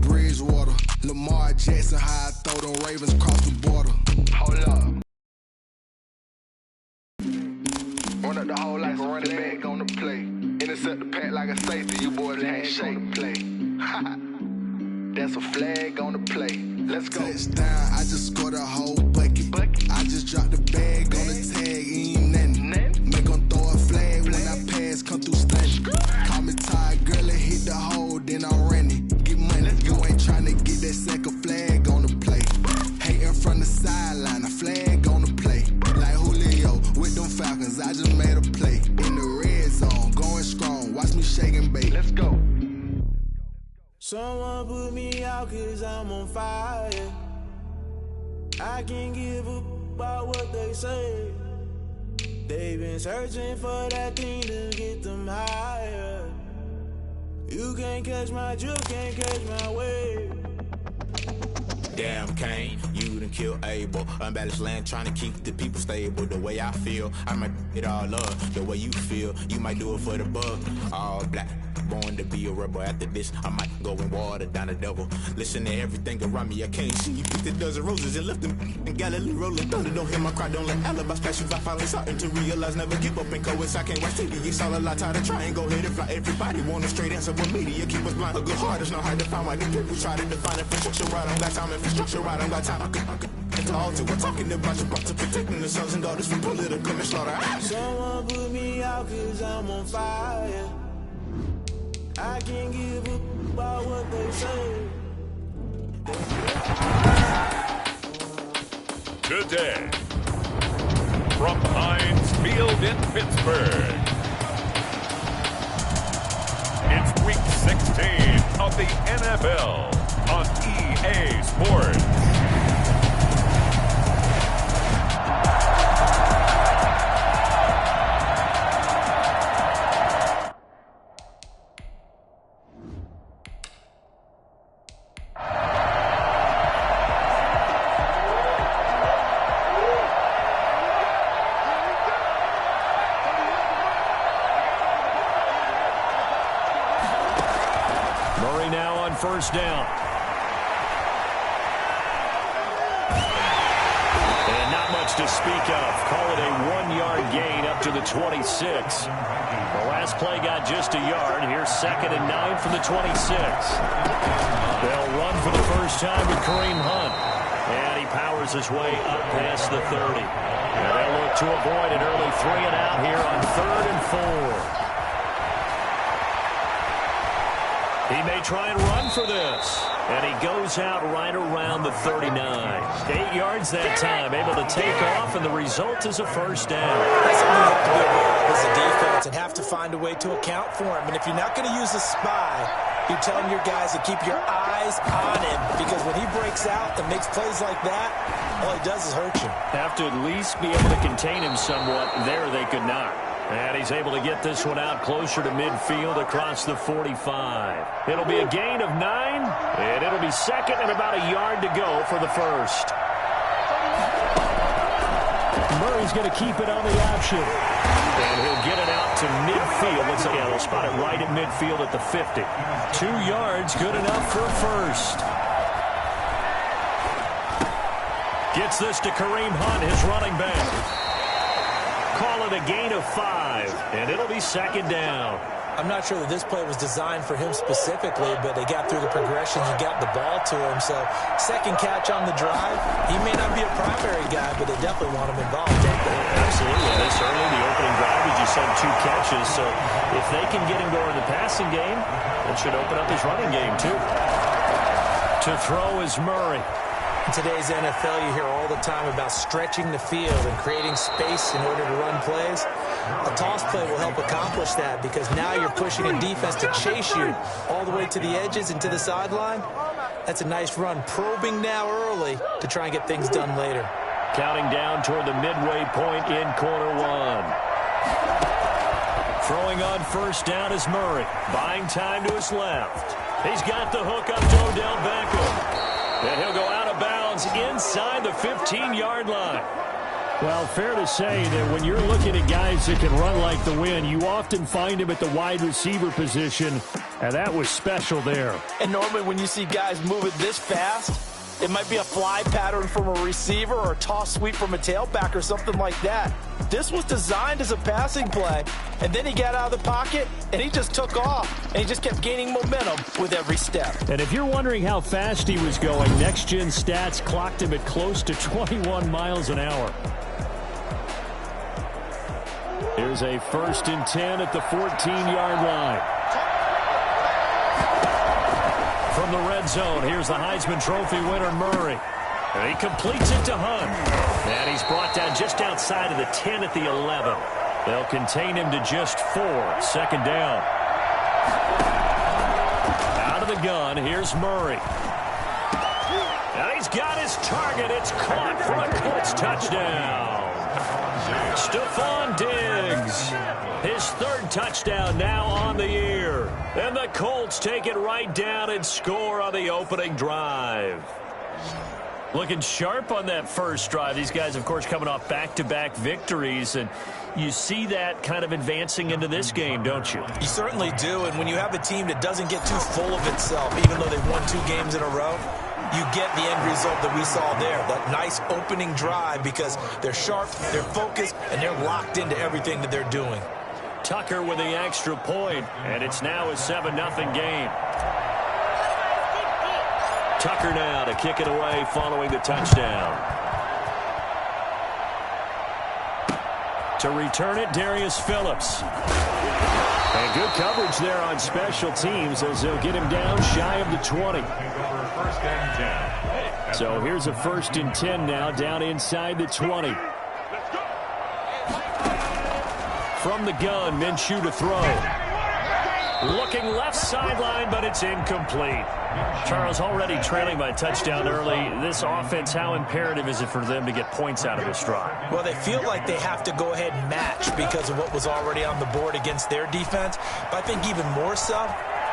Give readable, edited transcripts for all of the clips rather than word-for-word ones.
Bridgewater. Lamar Jackson, how I throw them Ravens across the border. Hold up. Run up the hole like a running back on the play. Intercept the pack like a safety, you boys ain't shake play. That's a flag on the play. Let's go. Touchdown, I just scored a whole bucket. I just dropped the bag on the tag, ain't nothing. Make them throw a flag when I pass, come through stunning. Call me tired, girl, and hit the hole, then I'm running. Get money, you ain't tryna get that second flag on the play. Hating from the sideline, a flag on the play. Like Julio with them Falcons, I just made a play. In the red zone, going strong, watch me shake and bake. Let's go. Someone put me out cause I'm on fire. I can't give up about what they say. They've been searching for that thing to get them higher. You can't catch my drift, can't catch my wave. Damn, Kane, you done killed Abel. Unbalanced land, trying to keep the people stable. The way I feel, I might it all up. The way you feel, you might do it for the buck. All black, born to be a rebel. After this, I might go and water down the devil. Listen to everything around me, I can't see. You picked a dozen roses and left them in Galilee rolling thunder. Don't hear my cry, don't let alibis pass you. I finally starting to realize, never give up and coincide. Can't watch TV, it's all a lot. Tired of trying, go ahead and fly. Everybody want a straight answer with media, keep us blind. A good heart is not hard to find. Why the people try to define infrastructure right? I don't got time, infrastructure right, I don't got time. It's all to we're talking about you, about to protecting the sons and daughters from political slaughter. Someone put me out cause I'm on fire. I can't give up about what they say. Good day. From Heinz Field in Pittsburgh. It's week 16 of the NFL on EA Sports. Murray now on first down. And not much to speak of. Call it a 1-yard gain up to the 26. The last play got just a yard. Here's 2nd and 9 from the 26. They'll run for the first time with Kareem Hunt. And he powers his way up past the 30. And they'll look to avoid an early 3 and out here on 3rd and 4. He may try and run for this. And he goes out right around the 39. 8 yards that time, able to take off, and the result is a first down. That's something you have to be aware of as a defense and have to find a way to account for him. And if you're not going to use a spy, you're telling your guys to keep your eyes on him, because when he breaks out and makes plays like that, all he does is hurt you. Have to at least be able to contain him somewhat. There they could not. And he's able to get this one out closer to midfield across the 45. It'll be a gain of 9, and it'll be 2nd and about a yard to go for the first. Murray's going to keep it on the option. And he'll get it out to midfield. Let's say, they'll spot it right at midfield at the 50. 2 yards, good enough for a first. Gets this to Kareem Hunt, his running back. Call it a gain of 5, and it'll be 2nd down. I'm not sure that this play was designed for him specifically, but they got through the progressions and got the ball to him. So, second catch on the drive. He may not be a primary guy, but they definitely want him involved, don't they? Absolutely. This early, the opening drive, as you said, 2 catches. So, if they can get him going in the passing game, it should open up his running game, too. To throw is Murray. In today's NFL, you hear all the time about stretching the field and creating space in order to run plays. A toss play will help accomplish that, because now you're pushing a defense to chase you all the way to the edges and to the sideline. That's a nice run, probing now early to try and get things done later. Counting down toward the midway point in quarter 1. Throwing on first down is Murray. Buying time to his left. He's got the hook up to Odell Beckham. And he'll go out of bounds inside the 15-yard line. Well, fair to say that when you're looking at guys that can run like the wind, you often find him at the wide receiver position, and that was special there. And normally when you see guys move it this fast, it might be a fly pattern from a receiver or a toss sweep from a tailback or something like that. This was designed as a passing play, and then he got out of the pocket, and he just took off, and he just kept gaining momentum with every step. And if you're wondering how fast he was going, Next Gen Stats clocked him at close to 21 miles an hour. Here's a 1st and 10 at the 14-yard line. From the red zone, here's the Heisman Trophy winner, Murray. And he completes it to Hunt. And he's brought down just outside of the 10 at the 11. They'll contain him to just 4. 2nd down. Out of the gun, here's Murray. And he's got his target. It's caught for a Colts touchdown. Stephon Diggs, his 3rd touchdown now on the year. And the Colts take it right down and score on the opening drive. Looking sharp on that first drive. These guys, of course, coming off back-to-back victories, and you see that kind of advancing into this game, don't you? You certainly do, and when you have a team that doesn't get too full of itself, even though they've won 2 games in a row, you get the end result that we saw there, that nice opening drive, because they're sharp, they're focused, and they're locked into everything that they're doing. Tucker with the extra point, and it's now a 7-0 game. Tucker now to kick it away following the touchdown. To return it, Darius Phillips. And good coverage there on special teams as they'll get him down shy of the 20. So here's a 1st and 10 now, down inside the 20. From the gun, Minshew to throw. Looking left sideline, but it's incomplete. Charles, already trailing by a touchdown early. This offense, how imperative is it for them to get points out of this drive? Well, they feel like they have to go ahead and match because of what was already on the board against their defense. But I think even more so,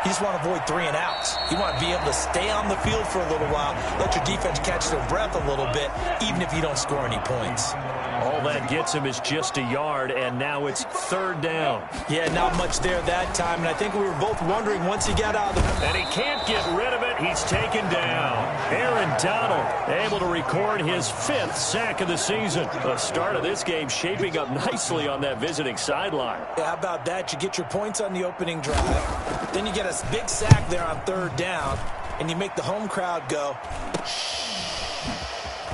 you just want to avoid 3 and outs. You want to be able to stay on the field for a little while, let your defense catch their breath a little bit, even if you don't score any points. All that gets him is just a yard, and now it's 3rd down. Yeah, not much there that time, and I think we were both wondering once he got out of the... And he can't get rid of it. He's taken down. Aaron Donald able to record his 5th sack of the season. The start of this game shaping up nicely on that visiting sideline. Yeah, how about that? You get your points on the opening drive, then you get a big sack there on 3rd down, and you make the home crowd go...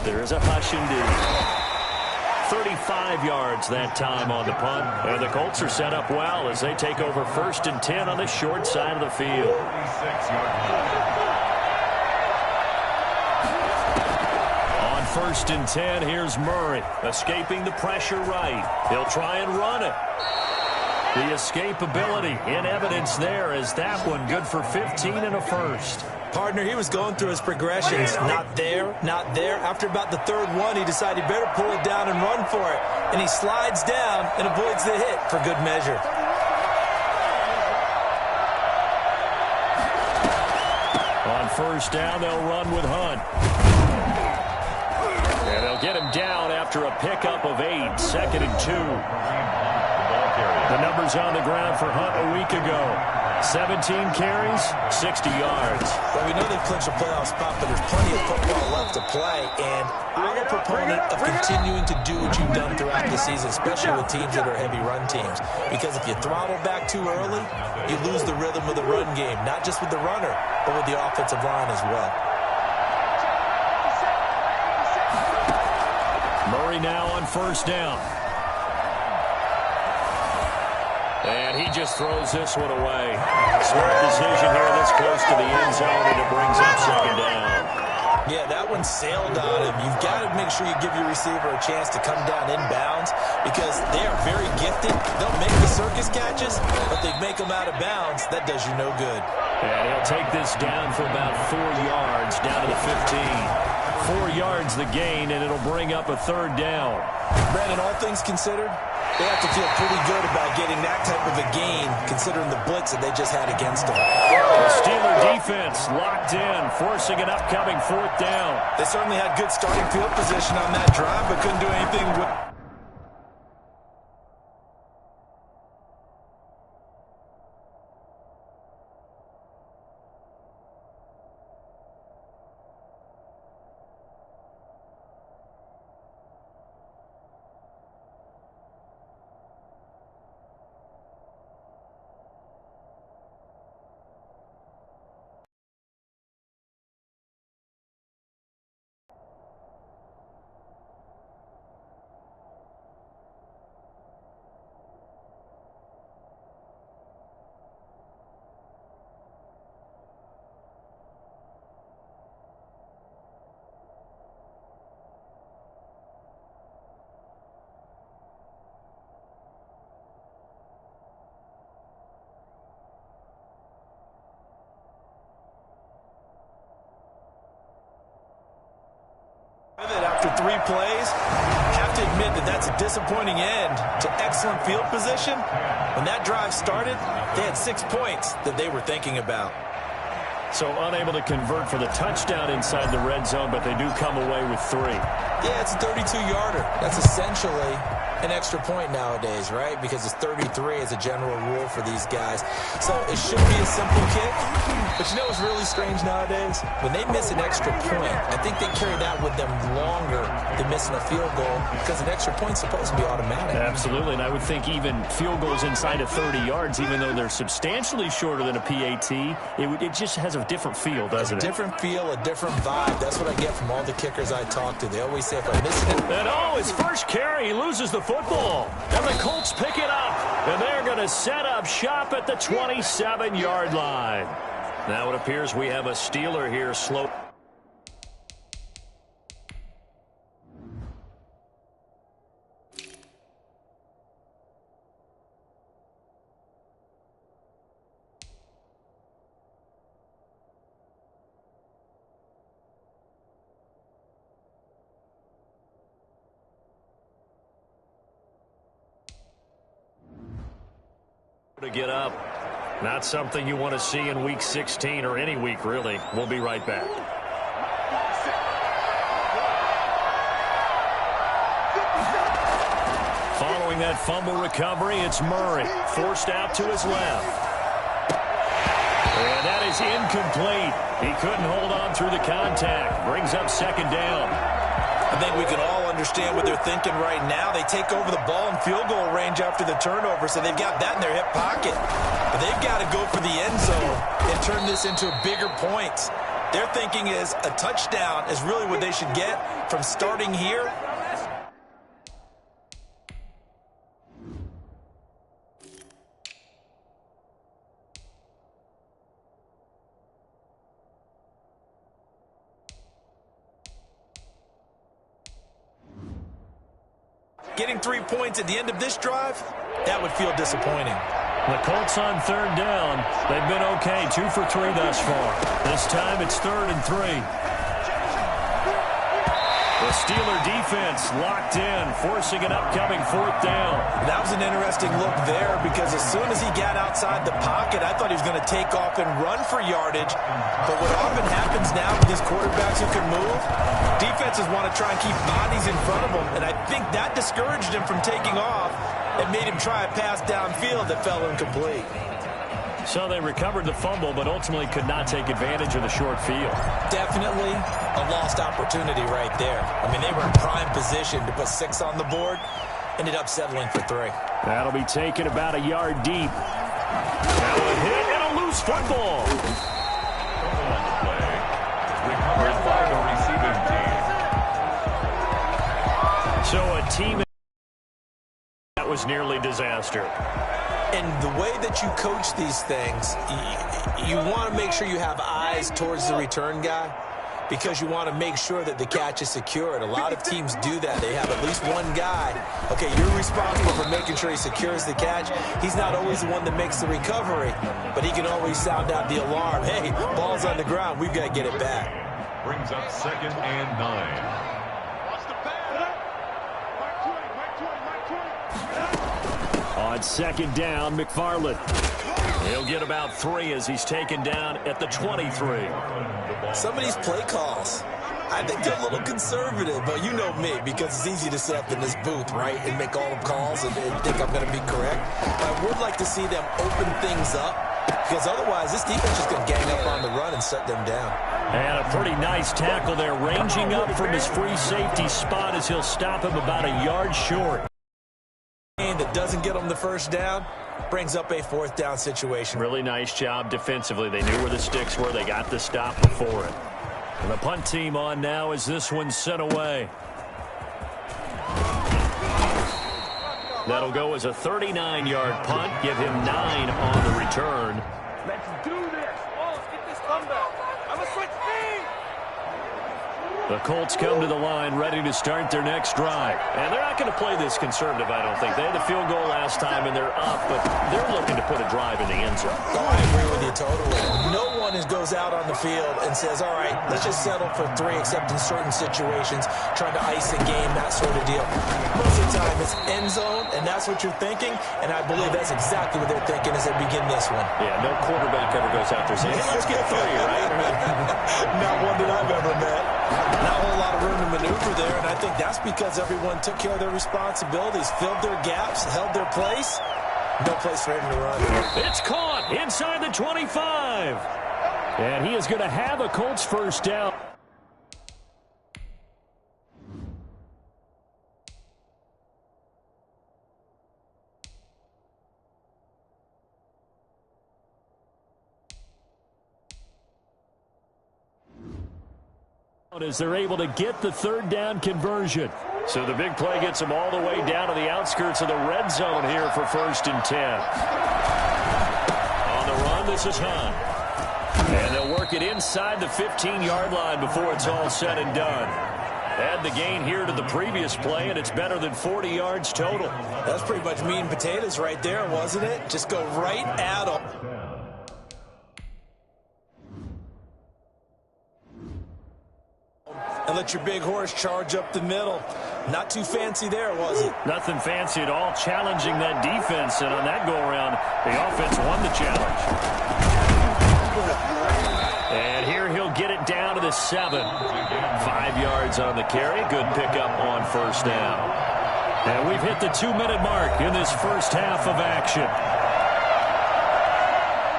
There is a hush indeed. 35 yards that time on the punt. And the Colts are set up well as they take over 1st and 10 on the short side of the field. On 1st and 10, here's Murray, escaping the pressure right. He'll try and run it. The escapability in evidence there as that one good for 15 and a 1st. Partner, he was going through his progressions. Not there, not there. After about the 3rd one, he decided he better pull it down and run for it. And he slides down and avoids the hit for good measure. On 1st down, they'll run with Hunt. And they'll get him down after a pickup of 8, 2nd and 2. The numbers on the ground for Hunt a week ago. 17 carries, 60 yards. Well, we know they've clinched a playoff spot, but there's plenty of football left to play. And I'm a proponent of continuing to do what you've done throughout the season, especially with teams that are heavy run teams. Because if you throttle back too early, you lose the rhythm of the run game, not just with the runner, but with the offensive line as well. Murray now on 1st down. And he just throws this one away. Smart decision here this close to the end zone, and it brings up 2nd down. Yeah, that one sailed on him. You've got to make sure you give your receiver a chance to come down inbounds because they are very gifted. They'll make the circus catches, but they make them out of bounds. That does you no good. And he'll take this down for about 4 yards, down to the 15. 4 yards the gain, and it'll bring up a 3rd down. Brandon, all things considered, They have to feel pretty good about getting that type of a gain, considering the blitz that they just had against them. The Steeler defense locked in, forcing an upcoming 4th down. They certainly had good starting field position on that drive, but couldn't do anything with... After 3 plays, have to admit that that's a disappointing end to excellent field position. When that drive started, they had 6 points that they were thinking about. So unable to convert for the touchdown inside the red zone, but they do come away with 3. Yeah, it's a 32-yarder. That's essentially an extra point nowadays, right? Because it's 33 as a general rule for these guys. So it should be a simple kick. But you know what's really strange nowadays? When they miss an extra point, I think they carry that with them longer than missing a field goal because an extra point's supposed to be automatic. Absolutely, and I would think even field goals inside of 30 yards, even though they're substantially shorter than a PAT, it just has a different feel, doesn't it? A different feel, a different vibe. That's what I get from all the kickers I talk to. They always say if I'm missing it. And his first carry, he loses the football. And the Colts pick it up. And they're going to set up shop at the 27-yard line. Now it appears we have a Steeler here slow. To get up. Not something you want to see in Week 16 or any week, really. We'll be right back. Following that fumble recovery, it's Murray. Forced out to his left. And that is incomplete. He couldn't hold on through the contact. Brings up 2nd down. I think we can all understand what they're thinking right now. They take over the ball in field goal range after the turnover, so they've got that in their hip pocket. But they've got to go for the end zone and turn this into bigger points. Their thinking is a touchdown is really what they should get from starting here. Getting 3 points at the end of this drive, that would feel disappointing. The Colts on 3rd down. They've been okay, 2 for 3 thus far. This time it's 3rd and 3. The Steeler defense locked in, forcing an upcoming 4th down. That was an interesting look there because as soon as he got outside the pocket, I thought he was going to take off and run for yardage. But what often happens now with these quarterbacks who can move, defenses want to try and keep bodies in front of them. And I think that discouraged him from taking off and made him try a pass downfield that fell incomplete. So they recovered the fumble, but ultimately could not take advantage of the short field. Definitely a lost opportunity right there. I mean, they were in prime position to put 6 on the board. Ended up settling for 3. That'll be taken about a yard deep. Now a hit and a loose football. Recovered by the receiving team. So a team that was nearly disaster. And the way that you coach these things, you want to make sure you have eyes towards the return guy because you want to make sure that the catch is secured. A lot of teams do that. They have at least one guy. Okay, you're responsible for making sure he secures the catch. He's not always the one that makes the recovery, but he can always sound out the alarm. Hey, ball's on the ground. We've got to get it back. Brings up 2nd and 9. On second down, McFarland. He'll get about 3 as he's taken down at the 23. Some of these play calls, I think they're a little conservative, but you know me, because it's easy to sit up in this booth, right, and make all the calls and think I'm going to be correct. But I would like to see them open things up, because otherwise this defense is going to gang up on the run and shut them down. And a pretty nice tackle there, ranging up from his free safety spot as he'll stop him about a yard short. That doesn't get them the first down brings up a 4th down situation. Really nice job defensively. They knew where the sticks were. They got the stop before it. And the punt team on now as this one's sent away. That'll go as a 39-yard punt. Give him 9 on the return. Let's do this. Oh, let's get this comeback. I'm a switch speed. The Colts come to the line ready to start their next drive. And they're not going to play this conservative, I don't think. They had the field goal last time, and they're up, but they're looking to put a drive in the end zone. Oh, I agree with you totally. No one goes out on the field and says, all right, let's just settle for 3, except in certain situations, trying to ice a game, that sort of deal. Most of the time, it's end zone, and that's what you're thinking, and I believe that's exactly what they're thinking as they begin this one. Yeah, no quarterback ever goes out there saying, hey, let's get 3, right? Not one that I've ever met. Not a whole lot of room to maneuver there, and I think that's because everyone took care of their responsibilities, filled their gaps, held their place. No place for him to run. It's caught inside the 25. And he is going to have a Colts first down. As they're able to get the 3rd down conversion. So the big play gets them all the way down to the outskirts of the red zone here for 1st and 10. On the run, this is Hunt. And they'll work it inside the 15-yard line before it's all said and done. Add the gain here to the previous play, and it's better than 40 yards total. That's pretty much meat and potatoes right there, wasn't it? Just go right at them. And let your big horse charge up the middle. Not too fancy there, was it? Nothing fancy at all, challenging that defense. And on that go-around, the offense won the challenge. And here he'll get it down to the 7. 5 yards on the carry. Good pickup on 1st down. And we've hit the 2-minute mark in this first half of action.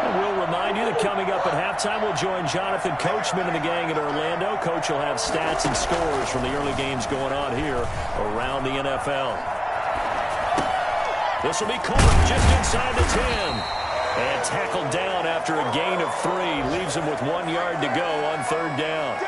We'll remind you that coming up at halftime, we'll join Jonathan Coachman and the gang in Orlando. Coach will have stats and scores from the early games going on here around the NFL. This will be caught just inside the 10. And tackled down after a gain of 3. Leaves him with 1 yard to go on 3rd down.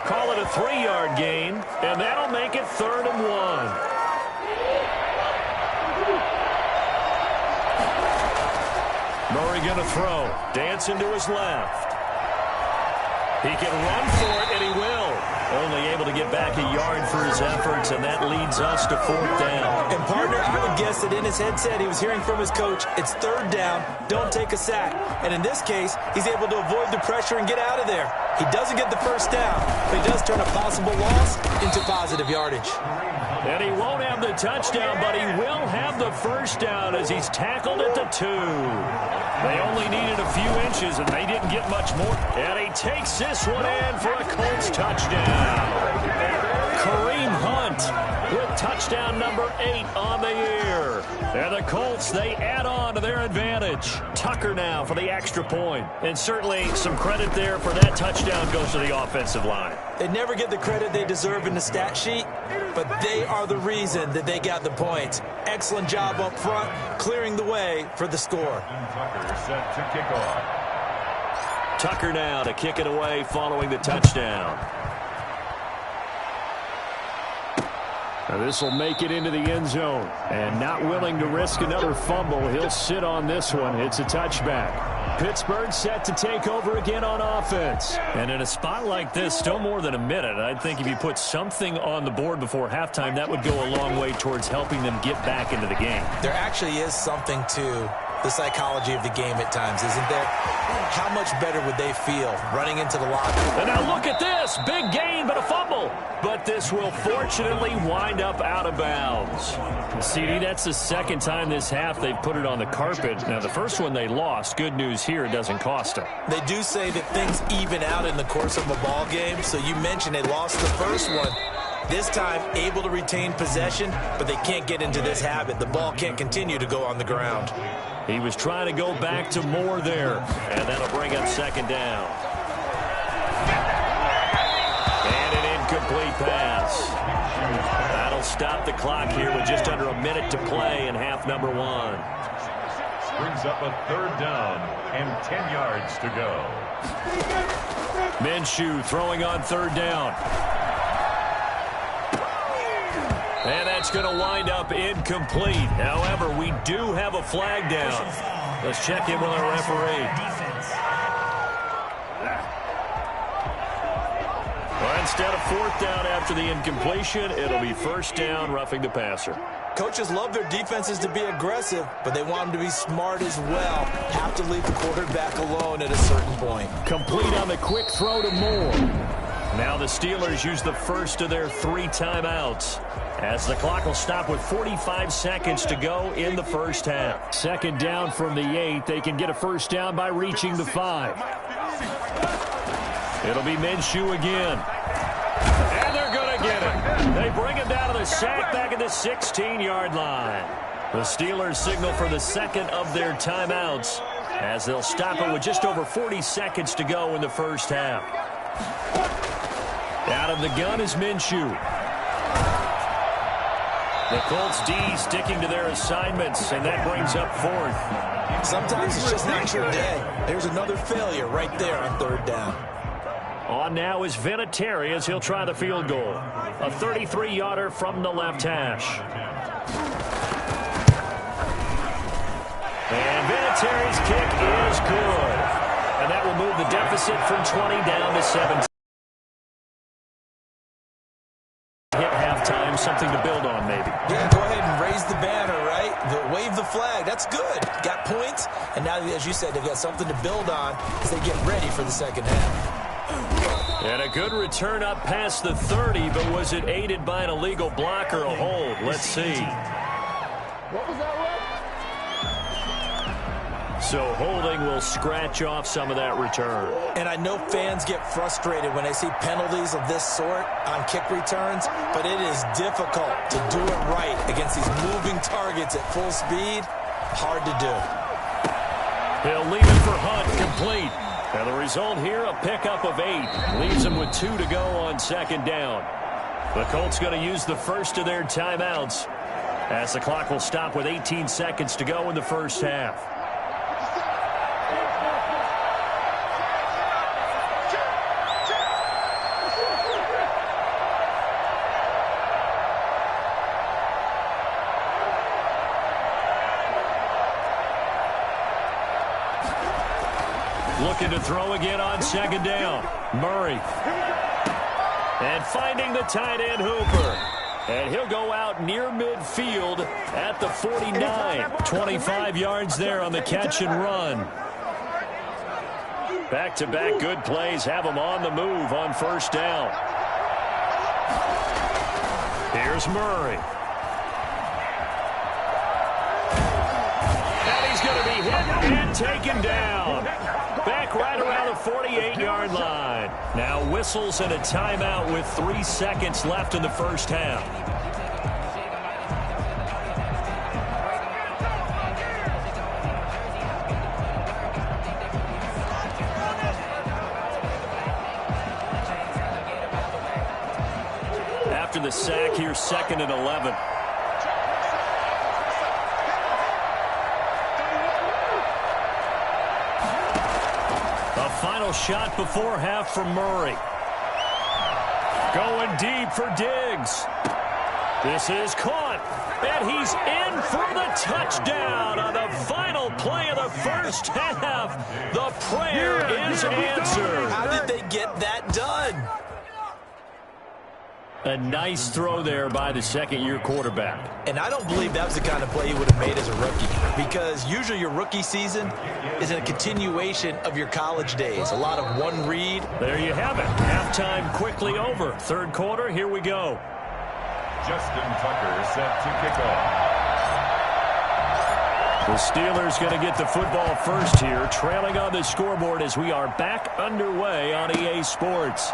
Call it a 3-yard gain, and that'll make it 3rd and 1. Murray going to throw. Dancing to his left. He can run for it, and he will. Only able to get back a yard for his efforts, and that leads us to 4th down. And, partner, I would guess that in his headset he was hearing from his coach, it's 3rd down, don't take a sack. And in this case, he's able to avoid the pressure and get out of there. He doesn't get the first down, but he does turn a possible loss into positive yardage. And he won't have the touchdown, but he will have the first down as he's tackled at the 2. They only needed a few inches, and they didn't get much more. And he takes this one in for a Colts touchdown. Kareem Hunt with touchdown number 8 on the year. And the Colts, they add on to their advantage. Tucker now for the extra point. And certainly some credit there for that touchdown goes to the offensive line. They never get the credit they deserve in the stat sheet, but they are the reason that they got the points. Excellent job up front, clearing the way for the score. Set to kick off. Tucker now to kick it away following the touchdown. Now this will make it into the end zone. And not willing to risk another fumble, he'll sit on this one. It's a touchback. Pittsburgh set to take over again on offense. And in a spot like this, still more than a minute, I think if you put something on the board before halftime, that would go a long way towards helping them get back into the game. There actually is something to the psychology of the game at times, isn't there? How much better would they feel running into the locker room? And now look at this. Big gain, but a fumble. But this will fortunately wind up out of bounds. CD, that's the second time this half they've put it on the carpet. Now, the first one they lost. Good news here, it doesn't cost them. They do say that things even out in the course of a ball game. So you mentioned they lost the first one. This time, able to retain possession, but they can't get into this habit. The ball can't continue to go on the ground. He was trying to go back to more there, and that'll bring up second down. And an incomplete pass. That'll stop the clock here with just under a minute to play in half number one. Brings up a third down and 10 yards to go. Minshew throwing on third down. And that's going to wind up incomplete. However, we do have a flag down. Let's check in with our referee. Well, instead of fourth down after the incompletion, it'll be first down, roughing the passer. Coaches love their defenses to be aggressive, but they want them to be smart as well. Have to leave the quarterback alone at a certain point. Complete on the quick throw to Moore. Now the Steelers use the first of their 3 timeouts, as the clock will stop with 45 seconds to go in the first half. Second down from the 8. They can get a first down by reaching the 5. It'll be Minshew again. And they're going to get it. They bring him down to the sack back at the 16-yard line. The Steelers signal for the second of their timeouts, as they'll stop it with just over 40 seconds to go in the first half. Out of the gun is Minshew. The Colts D sticking to their assignments, and that brings up fourth. Sometimes it's just not your day. There's another failure right there on third down. On now is Vinatieri as he'll try the field goal. A 33-yarder from the left hash. And Vinatieri's kick is good. And that will move the deficit from 20 down to 17. Hit halftime, something to build on maybe. Yeah, go ahead and raise the banner, right? Wave the flag. That's good. Got points, and now, as you said, they've got something to build on as they get ready for the second half. And a good return up past the 30, but was it aided by an illegal block or a hold? Let's see. What was that, Red? So holding will scratch off some of that return. And I know fans get frustrated when they see penalties of this sort on kick returns, but it is difficult to do it right against these moving targets at full speed. Hard to do. He'll leave it for Hunt, complete. And the result here, a pickup of 8. Leaves them with 2 to go on second down. The Colts going to use the first of their timeouts, as the clock will stop with 18 seconds to go in the first half. Looking to throw again on second down. Murray. And finding the tight end Hooper. And he'll go out near midfield at the 49. 25 yards there on the catch and run. Back-to-back good plays have him on the move on first down. Here's Murray. And he's going to be hit and taken down. Back right around the 48-yard line. Now whistles and a timeout with 3 seconds left in the first half. After the sack, here's 2nd and 11. Final shot before half from Murray. Going deep for Diggs. This is caught, and he's in for the touchdown on the final play of the first half. The prayer is answered. How did they get that done? A nice throw there by the second-year quarterback. And I don't believe that was the kind of play he would have made as a rookie, because usually your rookie season is a continuation of your college days. A lot of one read. There you have it. Halftime quickly over. Third quarter, here we go. Justin Tucker set to kick off. The Steelers going to get the football first here, trailing on the scoreboard as we are back underway on EA Sports.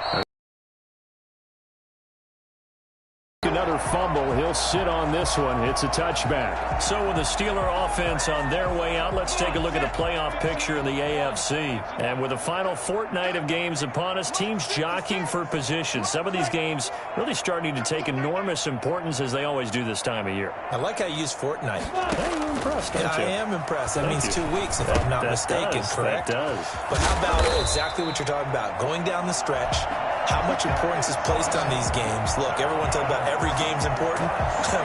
Another fumble. He'll sit on this one. It's a touchback. So with the Steeler offense on their way out, let's take a look at the playoff picture in the AFC. And with the final fortnight of games upon us, teams jockeying for position. Some of these games really starting to take enormous importance, as they always do this time of year. I like how you use fortnight. Hey, you're impressed, don't you? I am impressed. That means 2 weeks, if I'm not mistaken, correct? That does. But how about exactly what you're talking about? Going down the stretch, how much importance is placed on these games? Look, everyone talks about every game's important.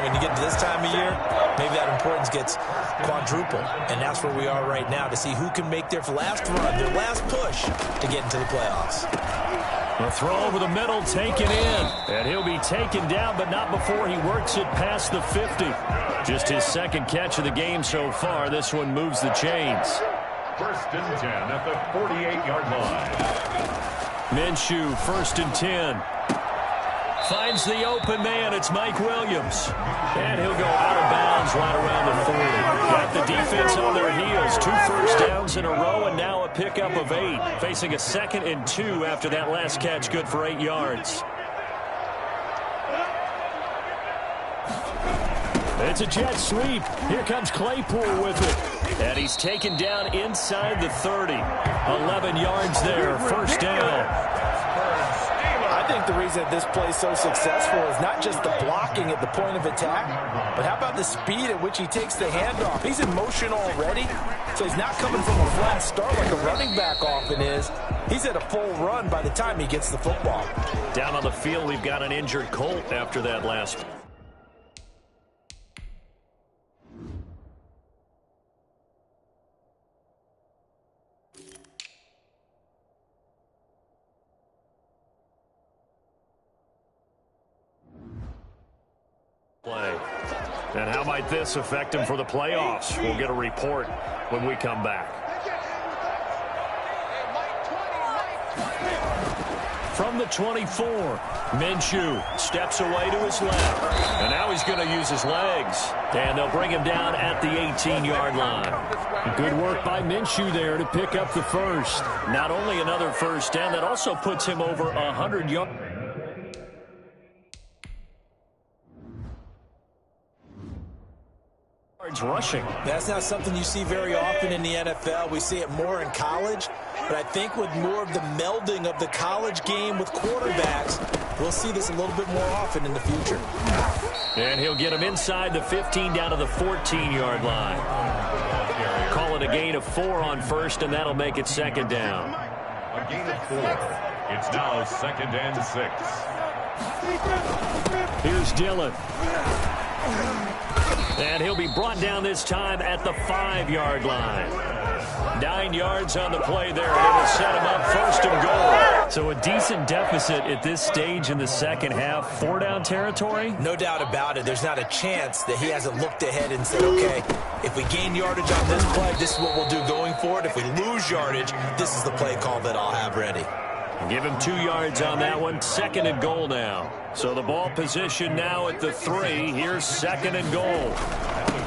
When you get to this time of year, maybe that importance gets quadrupled. And that's where we are right now, to see who can make their last run, their last push to get into the playoffs. A throw over the middle, taken in. And he'll be taken down, but not before he works it past the 50. Just his second catch of the game so far. This one moves the chains. First and 10 at the 48-yard line. Minshew, first and 10. Finds the open man. It's Mike Williams. And he'll go out of bounds right around the 40. Got the defense on their heels. 2 first downs in a row, and now a pickup of 8. Facing a 2nd and 2 after that last catch, good for 8 yards. It's a jet sweep. Here comes Claypool with it. And he's taken down inside the 30. 11 yards there, first down. I think the reason that this play is so successful is not just the blocking at the point of attack, but how about the speed at which he takes the handoff? He's in motion already, so he's not coming from a flat start like a running back often is. He's at a full run by the time he gets the football. Down on the field, we've got an injured Colt after that last. Play. And how might this affect him for the playoffs? We'll get a report when we come back. From the 24, Minshew steps away to his left. And now he's going to use his legs. And they'll bring him down at the 18-yard line. Good work by Minshew there to pick up the first. Not only another first down, that also puts him over 100 yards. Rushing. That's not something you see very often in the NFL. We see it more in college, but I think with more of the melding of the college game with quarterbacks, we'll see this a little bit more often in the future. And he'll get him inside the 15 down to the 14-yard line. Call it a gain of 4 on first, and that'll make it second down. A gain of 4. It's now 2nd and 6. Here's Dillon. And he'll be brought down this time at the 5-yard line. 9 yards on the play there, and it'll set him up first and goal. So a decent deficit at this stage in the second half. 4-down territory? No doubt about it. There's not a chance that he hasn't looked ahead and said, okay, if we gain yardage on this play, this is what we'll do going forward. If we lose yardage, this is the play call that I'll have ready. Give him 2 yards on that one. 2nd and goal now. So the ball position now at the 3. Here's 2nd and goal.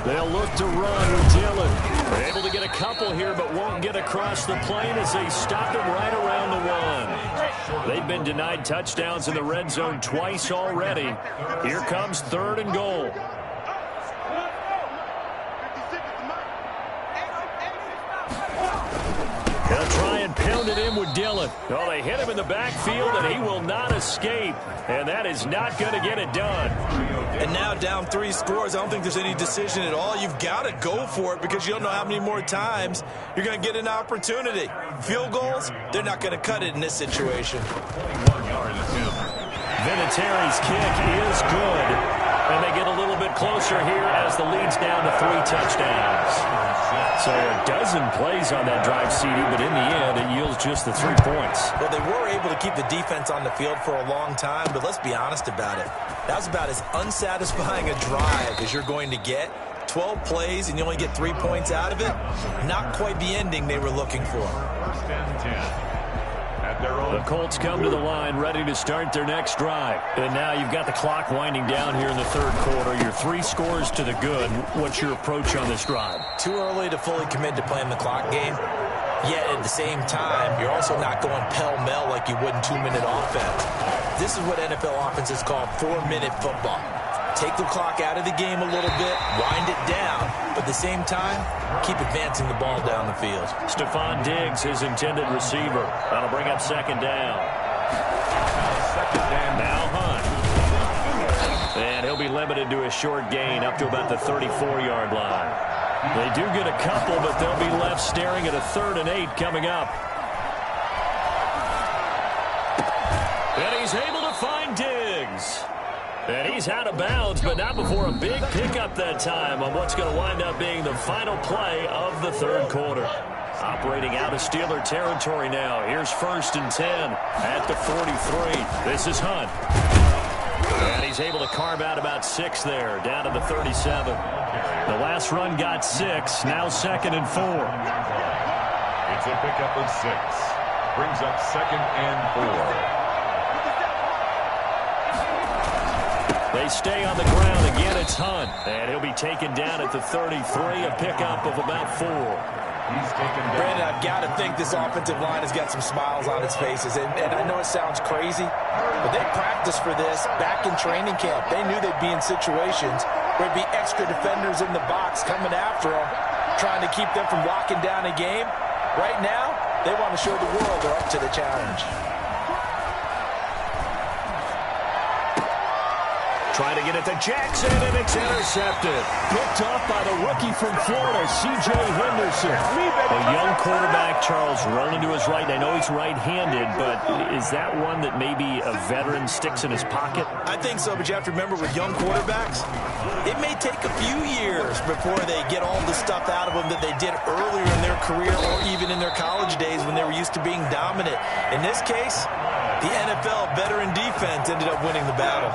They'll look to run with Dillon. They're able to get a couple here, but won't get across the plane as they stop him right around the 1. They've been denied touchdowns in the red zone twice already. Here comes 3rd and goal. They'll try and pound it in with Dillon. Oh, they hit him in the backfield, and he will not escape. And that is not going to get it done. And now down 3 scores. I don't think there's any decision at all. You've got to go for it because you don't know how many more times you're going to get an opportunity. Field goals, they're not going to cut it in this situation. Vinatieri's kick is good. And they closer here as the lead's down to 3 touchdowns. So a dozen plays on that drive, CD, but in the end, it yields just the 3 points. Well, they were able to keep the defense on the field for a long time, but let's be honest about it. That was about as unsatisfying a drive as you're going to get. 12 plays and you only get 3 points out of it. Not quite the ending they were looking for. First and 10. At their own. The Colts come to the line ready to start their next drive. And now you've got the clock winding down here in the third quarter. You're 3 scores to the good. What's your approach on this drive? Too early to fully commit to playing the clock game. Yet at the same time, you're also not going pell-mell like you would in 2-minute offense. This is what NFL offenses call 4-minute football. Take the clock out of the game a little bit, wind it down, but at the same time, keep advancing the ball down the field. Stephon Diggs, his intended receiver. That'll bring up second down. Now Hunt. And he'll be limited to a short gain up to about the 34-yard line. They do get a couple, but they'll be left staring at a 3rd and 8 coming up. And he's able to find Diggs. And he's out of bounds, but not before a big pickup that time on what's going to wind up being the final play of the third quarter. Operating out of Steeler territory now. Here's 1st and 10 at the 43. This is Hunt. And he's able to carve out about 6 there, down to the 37. The last run got 6, now 2nd and 4. It's a pickup of 6. Brings up 2nd and 4. They stay on the ground. Again, it's Hunt. And he'll be taken down at the 33, a pickup of about 4. He's taken down. Brandon, I've got to think this offensive line has got some smiles on its faces. And I know it sounds crazy, but they practiced for this back in training camp. They knew they'd be in situations where there'd be extra defenders in the box coming after them, trying to keep them from locking down a game. Right now, they want to show the world they're up to the challenge. Trying to get it to Jackson, and it's intercepted. Picked off by the rookie from Florida, C.J. Henderson. A young quarterback, Charles, rolling to his right. I know he's right-handed, but is that one that maybe a veteran sticks in his pocket? I think so, but you have to remember with young quarterbacks, it may take a few years before they get all the stuff out of them that they did earlier in their career or even in their college days when they were used to being dominant. In this case, the NFL veteran defense ended up winning the battle.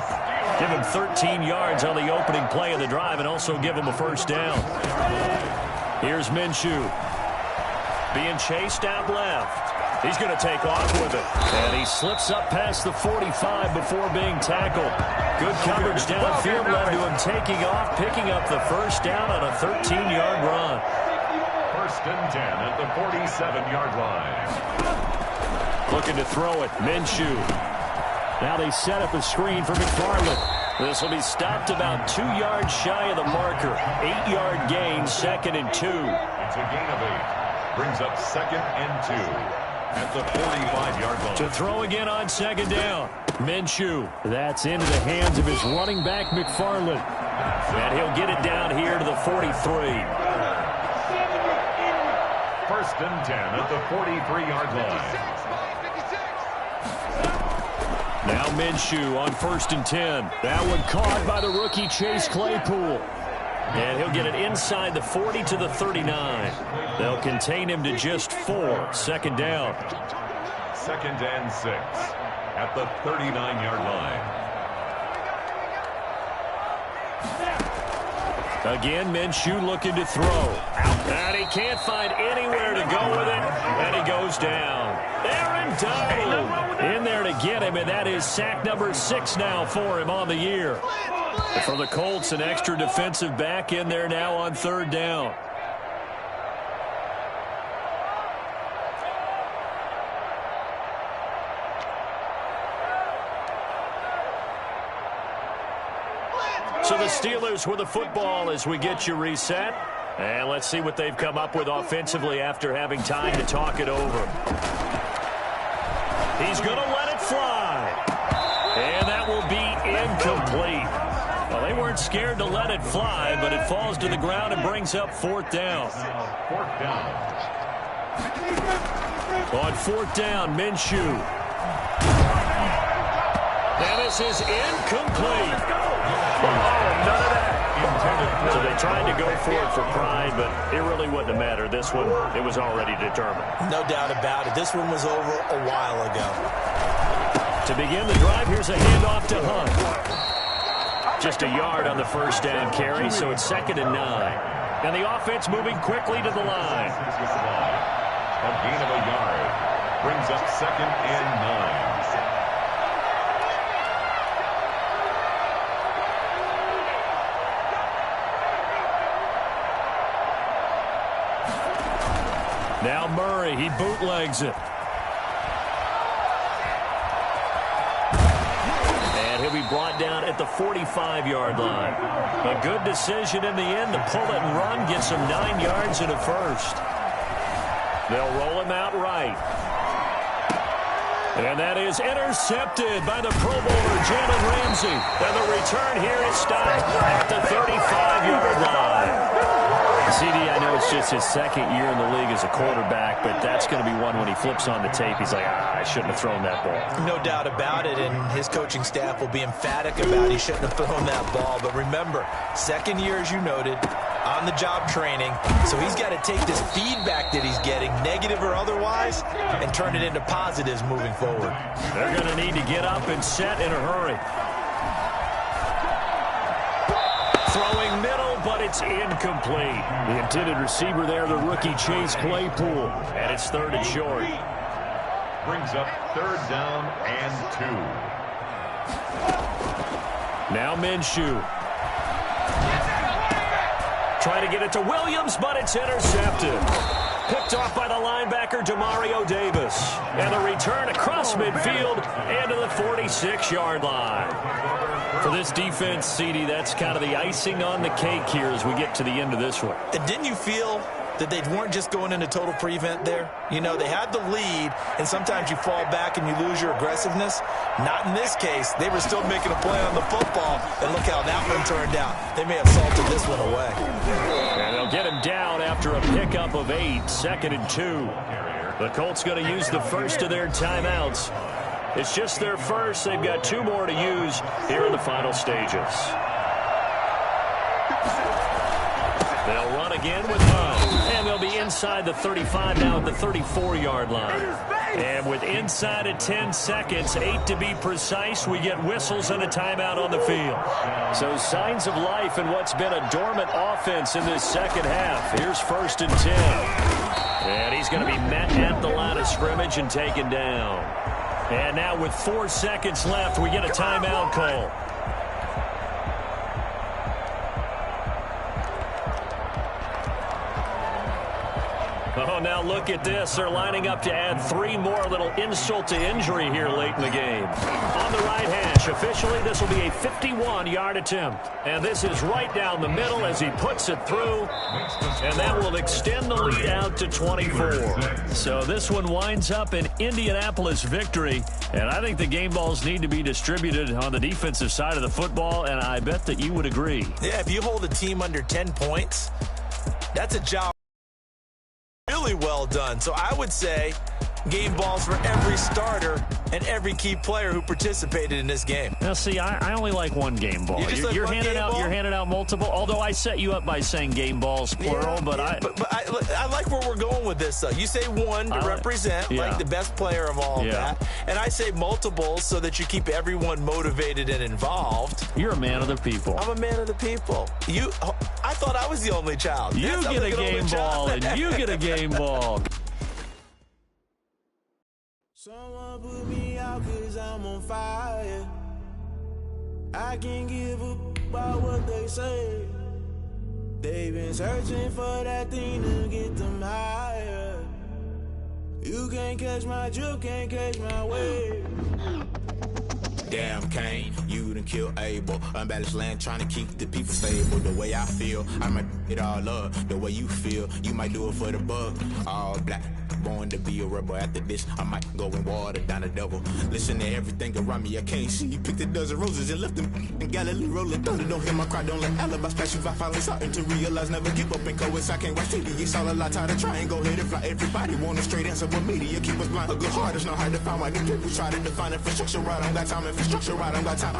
Give him 13 yards on the opening play of the drive and also give him a 1st down. Here's Minshew. Being chased out left. He's going to take off with it. And he slips up past the 45 before being tackled. Good coverage downfield led to him taking off, picking up the 1st down on a 13-yard run. 1st and 10 at the 47-yard line. Looking to throw it. Minshew. Now they set up a screen for McFarland. This will be stopped about 2 yards shy of the marker. 8-yard gain, 2nd and 2. It's a gain of 8. Brings up 2nd and 2 at the 45-yard line. To throw again on 2nd down. Minshew. That's into the hands of his running back, McFarland. And he'll get it down here to the 43. 1st and 10 at the 43-yard line. Now Minshew on 1st and 10. That one caught by the rookie Chase Claypool. And he'll get it inside the 40 to the 39. They'll contain him to just 4. 2nd down. 2nd and 6 at the 39-yard line. Again, Minshew looking to throw. And he can't find anywhere to go with it. And he goes down. Aaron Donald in there to get him, and that is sack number 6 now for him on the year. For the Colts, an extra defensive back in there now on 3rd down. So the Steelers with the football as we get you reset. And let's see what they've come up with offensively after having time to talk it over. He's going to let it fly. And that will be incomplete. Well, they weren't scared to let it fly, but it falls to the ground and brings up 4th down. 4th down. On 4th down, Minshew. And this is incomplete. Oh, none of that. tried to go for it for pride, but it really wouldn't have mattered. This one, it was already determined. No doubt about it. This one was over a while ago. To begin the drive, here's a handoff to Hunt. Just a yard on the first down carry, so it's 2nd and 9. And the offense moving quickly to the line. A gain of a yard. Brings up 2nd and 9. Now Murray, he bootlegs it. And he'll be brought down at the 45-yard line. A good decision in the end to pull it and run, get some 9 yards and a first. They'll roll him out right. And that is intercepted by the Pro Bowler, Jalen Ramsey. And the return here is stopped at the 35-yard line. CD, I know it's just his 2nd year in the league as a quarterback, but that's going to be one when he flips on the tape. He's like, I shouldn't have thrown that ball. No doubt about it, and his coaching staff will be emphatic about he shouldn't have thrown that ball. But remember, 2nd year, as you noted, on-the-job training, so he's got to take this feedback that he's getting, negative or otherwise, and turn it into positives moving forward. They're going to need to get up and set in a hurry. Throwing middle, but it's incomplete. The intended receiver there, the rookie Chase Claypool. And it's 3rd and short. Brings up 3rd down and 2. Now Minshew. Trying to get it to Williams, but it's intercepted. Picked off by the linebacker, Demario Davis. And the return across midfield and to the 46-yard line. For this defense, CD, that's kind of the icing on the cake here as we get to the end of this one. And didn't you feel that they weren't just going into total prevent there? You know, they had the lead, and sometimes you fall back and you lose your aggressiveness. Not in this case. They were still making a play on the football, and look how that one turned out. They may have salted this one away. And they'll get him down after a pickup of 8, 2nd and 2. The Colts going to use the first of their timeouts. It's just their first. They've got 2 more to use here in the final stages. They'll run again with Hunt. And they'll be inside the 35 now at the 34-yard line. And with inside of 10 seconds, 8 to be precise, we get whistles and a timeout on the field. So signs of life in what's been a dormant offense in this second half. Here's 1st and 10. And he's going to be met at the line of scrimmage and taken down. And now with 4 seconds left, we get a timeout call. Oh, now look at this. They're lining up to add 3 more, a little insult to injury here late in the game. On the right hash, officially this will be a 51-yard attempt. And this is right down the middle as he puts it through. And that will extend the lead out to 24. So this one winds up an Indianapolis victory. And I think the game balls need to be distributed on the defensive side of the football, and I bet that you would agree. Yeah, if you hold a team under 10 points, that's a job really well done. So I would say game balls for every starter and every key player who participated in this game. Now, see, I only like 1 game ball. You're handing out multiple. Although I set you up by saying game balls plural, but I like where we're going with this. Though you say 1 to represent like the best player of all of that, and I say multiples so that you keep everyone motivated and involved. You're a man of the people. I'm a man of the people. I thought I was the only child. You get a game ball, and you get a game ball. Someone put me out 'cause I'm on fire. I can't give up about what they say. They've been searching for that thing to get them higher. You can't catch my drift, can't catch my wave. Damn, Kane, you done killed Abel. Unbalanced land trying to keep the people stable. The way I feel, I might it all up. The way you feel, you might do it for the buck. All black, born to be a rebel. After this, I might go and water down the devil. Listen to everything around me, I can't see. You picked a dozen roses and left them in Galilee rolling thunder. Don't hear my cry, don't let alibis splash. If I finally starting to realize, never give up and coast. I can't watch TV, it's all a lot. Tired of trying, go ahead and fly. Everybody want a straight answer, but media keep us blind. A good heart is not hard to find. Why the people try to define infrastructure right? I don't got time, infrastructure right? I don't got time.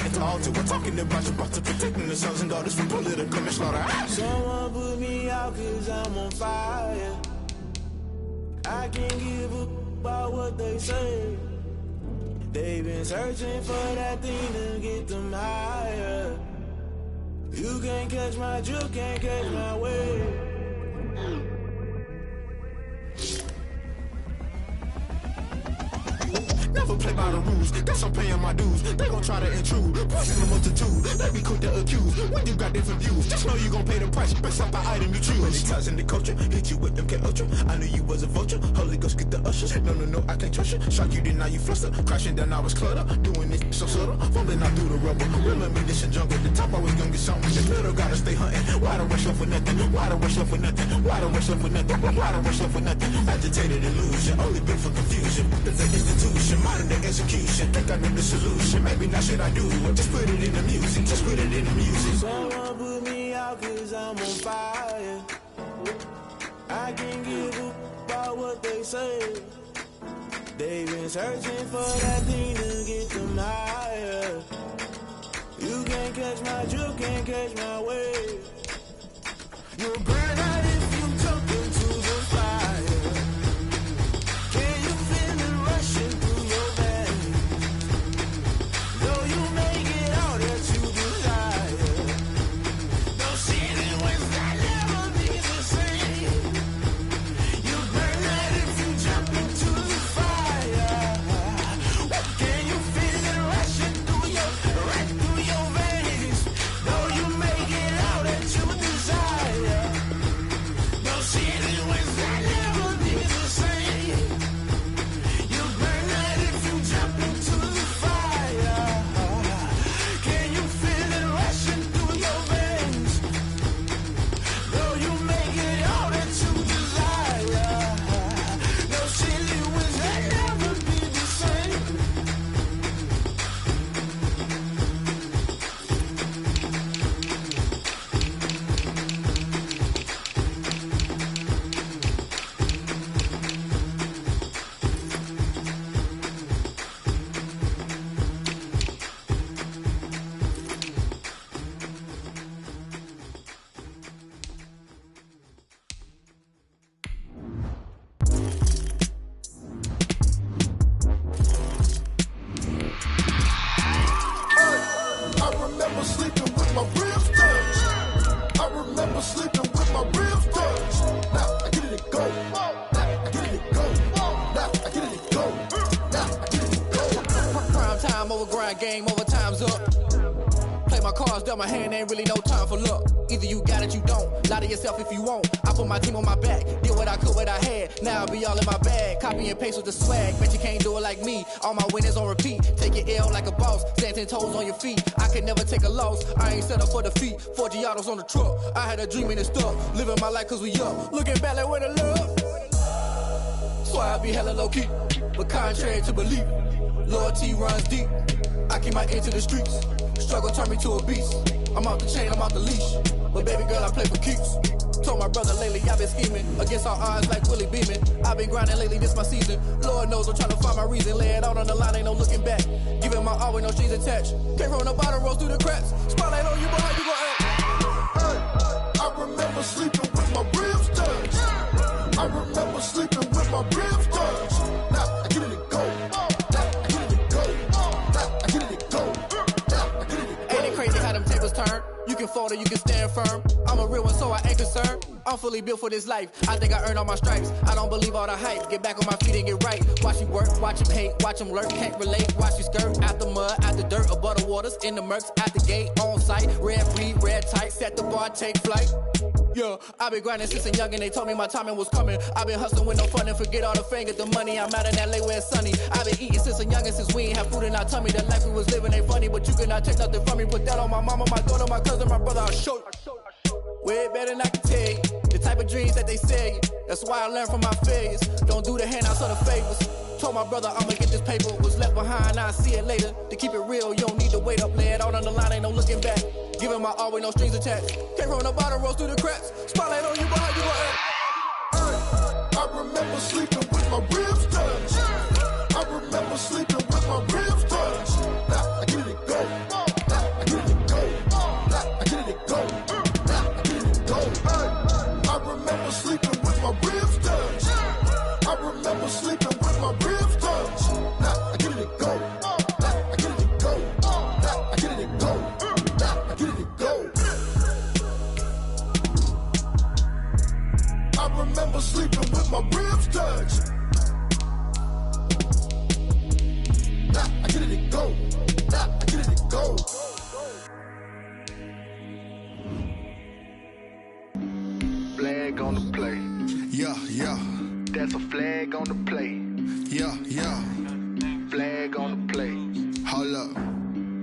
at the altar. We're talking about your brother, protecting the sons and daughters from political manslaughter. Someone put me out 'cause I'm on fire. I can't give up about what they say. They've been searching for that thing to get them higher. You can't catch my drift, can't catch my wave. Never play by the rules, that's I'm paying my dues. They gon' try to intrude, pushing the multitude. They be quick to accuse, when you got different views. Just know you gon' pay the price, based off the item you choose. Many ties in the culture, hit you with MK Ultra. I knew you was a vulture, Holy Ghost get the ushers. No, I can't trust you. Shock you, then now you fluster. Crashing down, I was clutter. Doing this so subtle, fumbling out through the rubble. Remember this in jungle, the top always gonna get something. The middle gotta stay hunting. Why the rush left for nothing? Why the rush left for nothing? Why the rush left for nothing? Why the rush left for nothing? Agitated illusion, only built for confusion. There's an institution, modern day execution. Think I know the solution, maybe not should I do it. Just put it in the music, just put it in the music. Someone put me out 'cause I'm on fire. I can't give up about what they say. They've been searching for that thing to get them higher. You can't catch my drift, can't catch my wave. You'll burn out if you jump into the fire. Can you feel it rushing through your veins? Though you make it all that you desire. No city was that never be the same. You burn out if you jump into the fire. Can you feel it rushing through your veins? Though you make it all that you desire. No city was that never be the same. You burn out if you jump into the fire. Can you feel it rushing through your veins? Though you make it all that you desire. No city was that never be the same. I remember sleeping with my ribs touched. I remember sleeping with my ribs touched. Now I get it go. Now I get it go. Now I get it go. Now I get it go. Prime time over grind game, over time's up. Play my cards, dealt my hand, ain't really no time for luck. Either you got it, you don't. Lie to yourself if you won't. I put my team on my back, did what I could, what I had. Now I'll be all in my bag. Copy and paste with the swag. Bet you can't do it like me. All my winners on repeat. Take your L like a boss. Stand 10 toes on your feet. I can never take a loss. I ain't set up for defeat. 4 Giottos on the truck. I had a dream and it stuck. Living my life 'cause we up. Looking back like where the love. Swear I be hella low key. But contrary to belief, loyalty runs deep. I keep my ear to the streets. Struggle turned me to a beast. I'm off the chain, I'm off the leash. But baby girl, I play for keeps. Told my brother lately, I've been scheming. Against all odds like Willie Beeman. I've been grinding lately, this my season. Lord knows I'm trying to find my reason. Lay it out on the line, ain't no looking back. Giving my all with no strings attached. Came from the bottom, rose through the cracks. Spotlight on you, boy, how you gon' act? Hey, I remember sleeping with my ribs touched. I remember sleeping with my ribs touched. Now I get it go. Now I get it go. Now I get it go. Now I get it go. Ain't it crazy how them tables turn? You can fold or you can stand firm. I'm a real one, so I ain't concerned. I'm fully built for this life. I think I earned all my stripes. I don't believe all the hype. Get back on my feet and get right. Watch you work, watch him hate, watch him lurk. Can't relate, watch you skirt. Out the mud, out the dirt, above the waters, in the murks, at the gate, on site. Red free, red tight, set the bar, take flight. Yeah, I been grinding since a youngin', they told me my timing was coming. I been hustling with no fun and forget all the fame, get the money. I'm out in LA where it's sunny. I been eating since a youngin', since we ain't have food in our tummy. The life we was living ain't funny, but you cannot take nothing from me. Put that on my mama, my daughter, my cousin, my brother, I'll show you. Way better than I can tell you. The type of dreams that they sell you. That's why I learned from my failures. Don't do the handouts or the favors. Told my brother I'ma get this paper. Was left behind, I'll see it later. To keep it real, you don't need to wait up. Lay it out on the line, ain't no looking back. Giving my all with no strings attached. Came from the bottom, rose through the cracks. Spotlight on you, boy, how you gon' act? I remember sleeping with my ribs touched. I remember sleeping with my ribs touched. Now I get it go. Now That's a flag on the play. Yeah. Flag on the play. Hold up.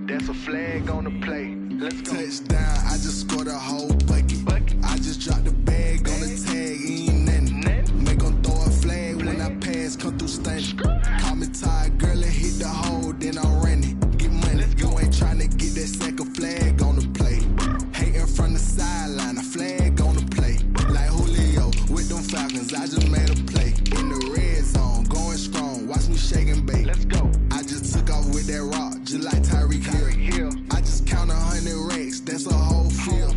That's a flag on the play. Let's go. Touchdown, I just scored a whole bucket. I just dropped the bag on the tag, ain't nothing. Make 'em throw a flag when I pass, come through stunning. Call me tired, girl, and hit the hole, then I'm running. Get money, you ain't tryna get that second flag on the play. Hating from the sideline, a flag on the play. Like Julio with them Falcons, I just made a play. In the red zone, going strong, watch me shake and bake. Let's go. I just took off with that rock, just like Tyreek Hill. I just count 100 racks, that's a whole field.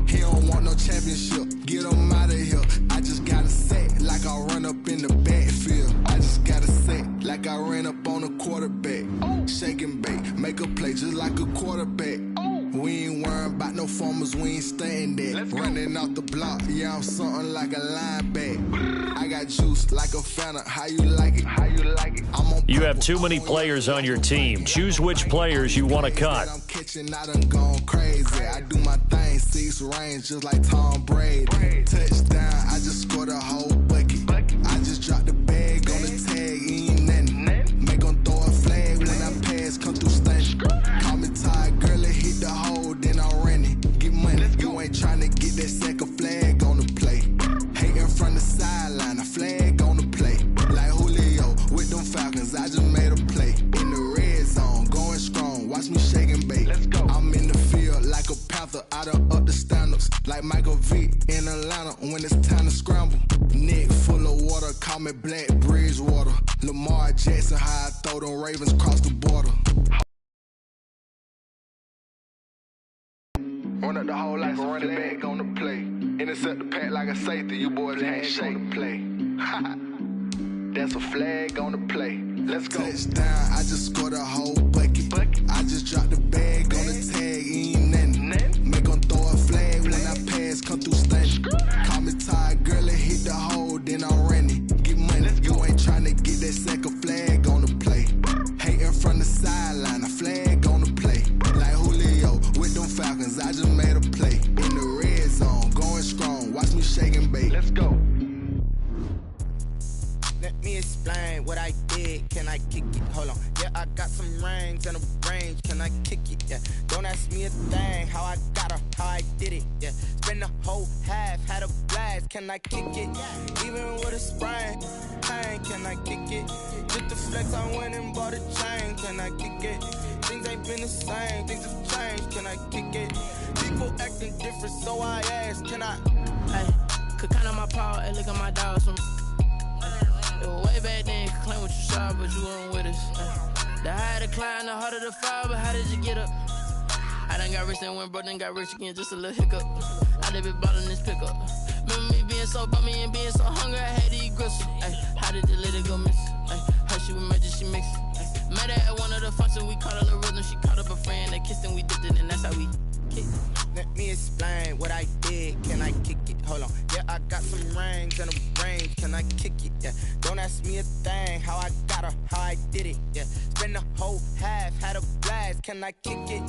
He don't want no championship, get him out of here. I just got a set like I run up in the backfield. I just got a set like I ran up on a quarterback. Shake and bake, make a play just like a quarterback. We ain't worrying about no formers, we ain't staying there. Running off the block, yeah, I'm something like a linebacker. I got juice like a Fanta, how you like it? I'm on You have too many players on your team. Choose which players you want to cut. I'm catching, I done gone crazy. I do my thing, 6 range, just like Tom Brady. Touchdown, I just scored a whole bucket. I just dropped the bag on the tag, ain't nothing. Make 'em throw a flag when I pass, come through stunning. Call me tired, girl, and hit the hole, then I'm running. Get money, you ain't tryna get that second flag on the play. Hating from the sideline, a flag on the play. Like Julio with them Falcons, I just made a play. In the red zone, going strong, watch me shake and bake. I'm in the field like a panther, I done up the standards. Like Michael Vick in Atlanta when it's time to scramble. Neck full of water, call me Black Bridgewater. Lamar Jackson, how I throw them Ravens across the border. Run up the whole like a running back on the play. Intercept the pack like a safety, you boys ain't shake the play. That's a flag on the play. Let's go. Touchdown, I just scored a whole bucket. I just dropped the bag on the tag, ain't nothing. Make 'em throw a flag when I pass, come through stunning. Call me tired, girl, and hit the hole, then I'm running. Get money, you ain't tryna get that second flag on the play. Hating from the sideline, a flag on the play. Like Julio with them Falcons, I just made a play. In the red zone, going strong, watch me shake and bake. Let's go. Let me explain what I did. Can I kick it? Hold on. Yeah, I got some rings and a range. Can I kick it? Yeah. Don't ask me a thing. How I got her, how I did it. Yeah. Spend the whole half, had a blast. Can I kick it? Even with a sprain. Pain, can I kick it? Just the flex, I went and bought a chain. Can I kick it? Things ain't been the same. Things have changed. Can I kick it? People acting different, so I asked. Can I? Hey, could count on my power and look at my dogs from. It was way back then, could claim what you saw, but you weren't with us. The higher the climb, the harder the fall, but how did you get up? I done got rich and went broke, then got rich again, just a little hiccup. I done been ballin' this pickup. Remember me being so bummy and being so hungry, I had to eat gristle. Ay, how did the lady go miss? Ay, how she was magic, she mixed. Met her at one of the functions, we caught her the rhythm, she caught up a friend, they kissed and we dipped it, and that's how we kicked. Let me explain what I did. Can I kick it? Hold on. Yeah, I got some rings and a range. Can I kick it? Yeah. Don't ask me a thing. How I got her, how I did it. Yeah. Spend the whole half, had a blast. Can I kick it?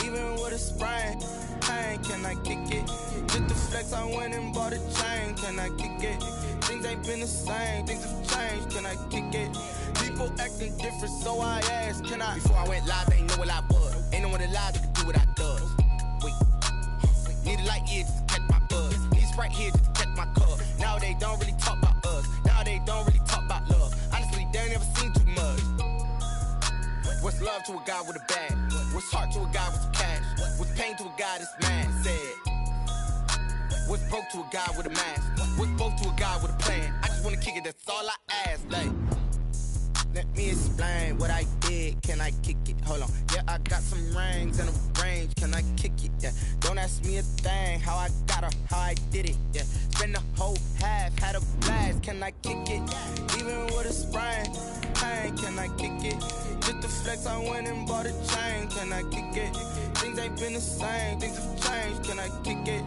Even with a sprain. Pain, can I kick it? Just the flex, I went and bought a chain. Can I kick it? Things ain't been the same. Things have changed. Can I kick it? People acting different, so I asked. Can I? Before I went live, they ain't know what I was. Ain't no one alive that could do what I does. Wait. Need a light here just to catch my buzz. Need Sprite here just to catch my cup. Now they don't really talk about us. Now they don't really talk about love. Honestly, they ain't never seen too much. What's love to a guy with a bag? What's heart to a guy with some cash? What's pain to a guy that's mad? Said. What's broke to a guy with a mask? What's broke to a guy with a plan? I just wanna kick it, that's all I ask. Like, let me explain what I did. Can I kick it? Hold on. Yeah, I got some rings and a range. Can I kick it? Yeah. Don't ask me a thing. How I got her, how I did it. Yeah. Spend the whole half, had a blast. Can I kick it? Even with a sprain. Pain, can I kick it? Just the flex, I went and bought a chain. Can I kick it? Things ain't been the same. Things have changed. Can I kick it?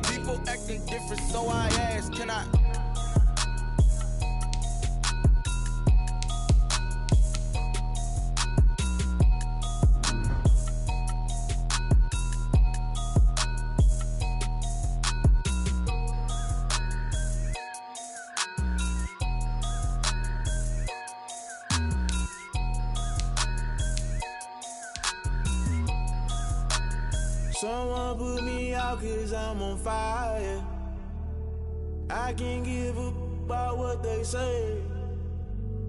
People acting different, so I asked. Can I? Someone put me out 'cause I'm on fire. I can't give up about what they say.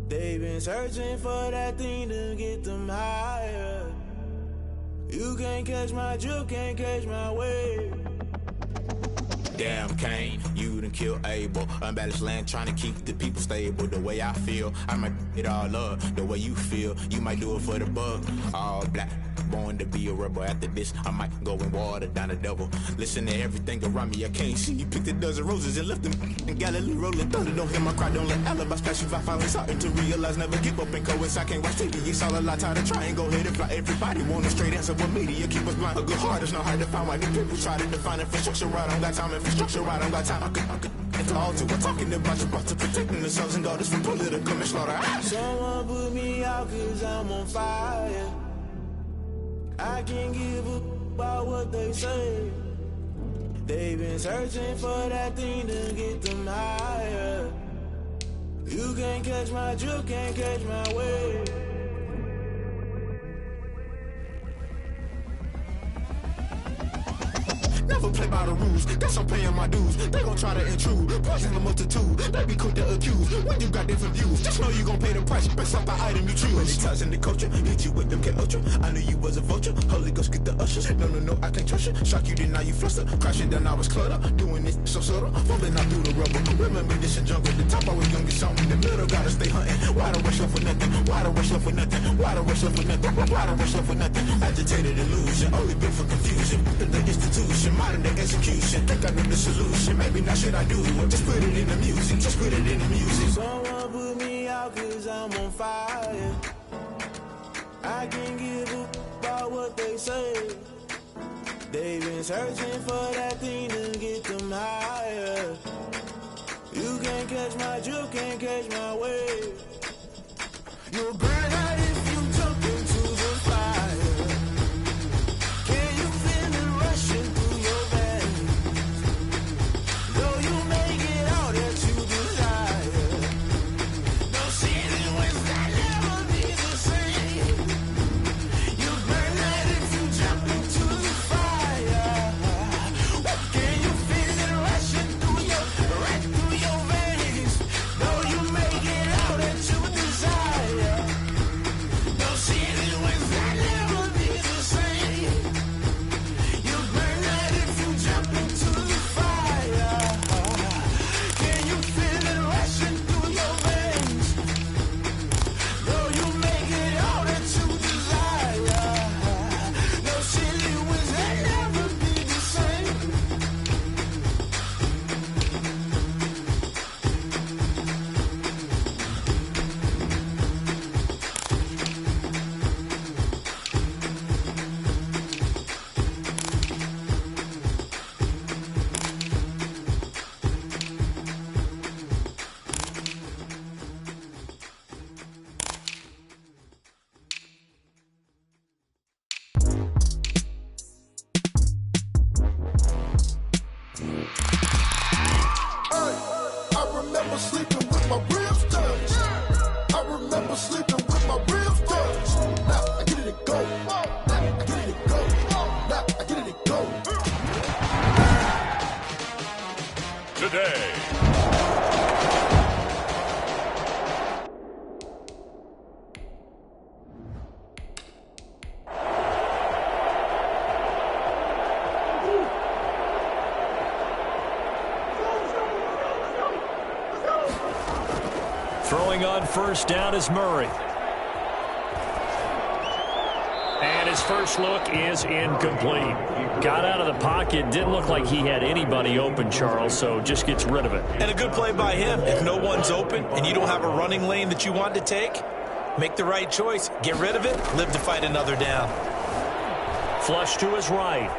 They've been searching for that thing to get them higher. You can't catch my drift, can't catch my wave. Damn, Kane, you done killed Abel. Unbalanced land trying to keep the people stable. The way I feel, I might it all up. The way you feel, you might do it for the buck. All black, born to be a rebel. After this, I might go and water down the devil. Listen to everything around me, I can't see. You picked a dozen roses and left them in Galilee rolling thunder. Don't hear my cry, don't let alibis pass you. I finally starting to realize, never give up and coincide. Can't watch TV, it's all a lot. Time to try and go ahead and fly. Everybody want a straight answer, but media keep us blind. A good heart is not hard to find. Why the people try to define infrastructure right? I don't got time. Infrastructure right, I don't got time. I could it's all to we're talking about to protecting the sons and daughters from political manslaughter. Someone put me out 'cause I'm on fire. I can't give up about what they say. They've been searching for that thing to get them higher. You can't catch my drift, can't catch my wave. Never play by the rules, guess I'm paying my dues. They gon' try to intrude, poison the multitude. They be quick to accuse, when you got different views. Just know you gon' pay the price, based off the item you choose. When it ties in the culture, hit you with MK Ultra. I knew you was a vulture, Holy Ghost get the ushers. No, I can't trust you. Shock you, then now you fluster. Crashing down, I was cluttered. Doing this so subtle, falling out through the rubble. Remember this in jungle, the top I was young, get something in the middle. Gotta stay hunting. Why the rush left with nothing? Why the rush left with nothing? Why the rush left with nothing? Why the rush left with nothing? Agitated illusion, only been for confusion. The institution, modern day execution. Think I know the solution. Maybe not should I do it? Just put it in the music. Just put it in the music. Someone put me out 'cause I'm on fire. I can't give up about what they say. They've been searching for that thing to get them higher. You can't catch my drift, can't catch my wave. You'll burn out if you jump into the fire. Can you feel it rushing through your veins? Though you make it all that you desire. No ceiling wins that never be the same. You burn out if you jump into the fire. Can you feel it rushing through your veins? Though you make it all that you desire. No ceiling wins that never be the same. You burn out if you jump into the fire. Can you feel it rushing through your veins? Though you make it all that you desire. No ceiling wins that never be the same. I remember sleeping with my ribs touched. I remember sleeping with my ribs touched. Now I get it to go. Now I get it to go. Now I get it to go. Today, Throwing on first down is Murray. And his first look is incomplete. Got out of the pocket, didn't look like he had anybody open, Charles, so just gets rid of it. And a good play by him. If no one's open and you don't have a running lane that you want to take, make the right choice. Get rid of it, live to fight another down. Flush to his right.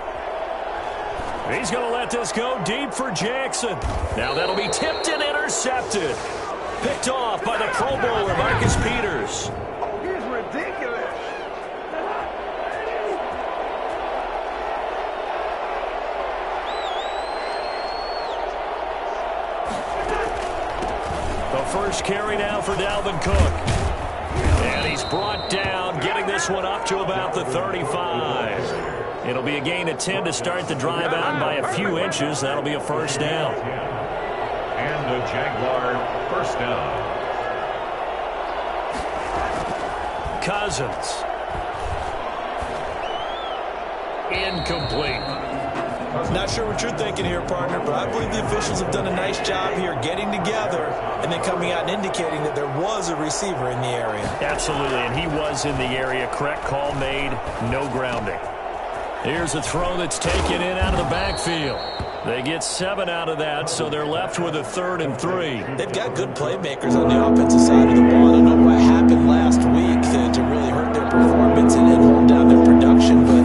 He's going to let this go deep for Jackson. Now that'll be tipped and intercepted. Picked off by the Pro Bowler, Marcus Peters. Oh, he's ridiculous. The first carry now for Dalvin Cook. And he's brought down, getting this one up to about the 35. It'll be a gain of 10 to start the drive out by a few inches. That'll be a first down. And the Jaguar first down. Cousins. Incomplete. Not sure what you're thinking here, partner, but I believe the officials have done a nice job here getting together and then coming out and indicating that there was a receiver in the area. Absolutely, and he was in the area. Correct call made, no grounding. Here's a throw that's taken in out of the backfield. They get 7 out of that, so they're left with a 3rd and 3. They've got good playmakers on the offensive side of the ball. I don't know what happened last week to really hurt their performance and hold down their production, but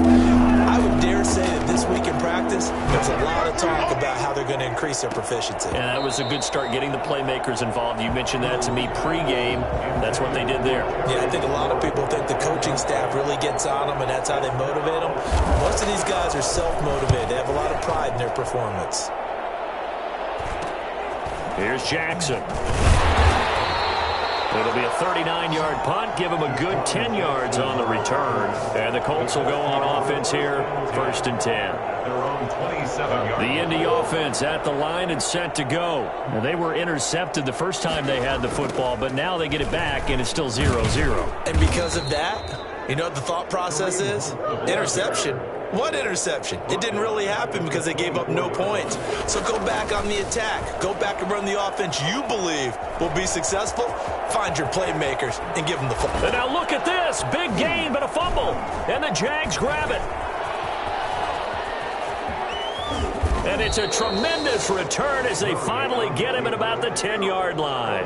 I would dare say that this week in practice, there's a lot of talk about how they're going to increase their proficiency. And that was a good start getting the playmakers involved. You mentioned that to me pregame. That's what they did there. Yeah, I think a lot of people think the coaching staff really gets on them, and that's how they motivate them. Most of these guys are self-motivated. They have a lot of pride in their performance. Here's Jackson. It'll be a 39-yard punt. Give him a good 10 yards on the return. And the Colts will go on offense here, 1st and 10. The Indy offense at the line and set to go. Now, they were intercepted the first time they had the football, but now they get it back, and it's still 0-0. And because of that, you know what the thought process is? Interception. What interception? It didn't really happen because they gave up no points. So go back on the attack. Go back and run the offense you believe will be successful. Find your playmakers and give them the football. And now look at this. Big gain, but a fumble. And the Jags grab it. And it's a tremendous return as they finally get him at about the 10-yard line.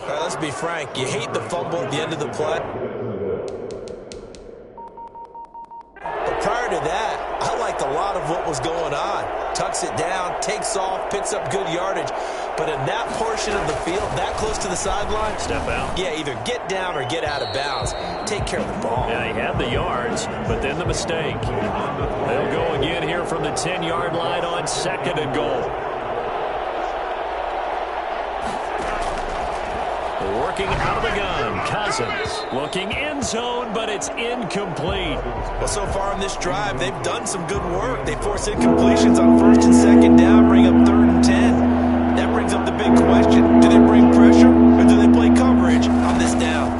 All right, let's be frank. You hate the fumble at the end of the play. But prior to that, I liked a lot of what was going on. Tucks it down, takes off, picks up good yardage. But in that portion of the field, that close to the sideline, step out. Yeah, either get down or get out of bounds. Take care of the ball. Yeah, he had the yards, but then the mistake. They'll go again here from the 10-yard line on 2nd and goal. Working out of the gun, Cousins looking end zone, but it's incomplete. Well, so far in this drive, they've done some good work. They force incompletions on 1st and 2nd down, bring up 3rd and 10. That brings up the big question. Do they bring pressure or do they play coverage on this down?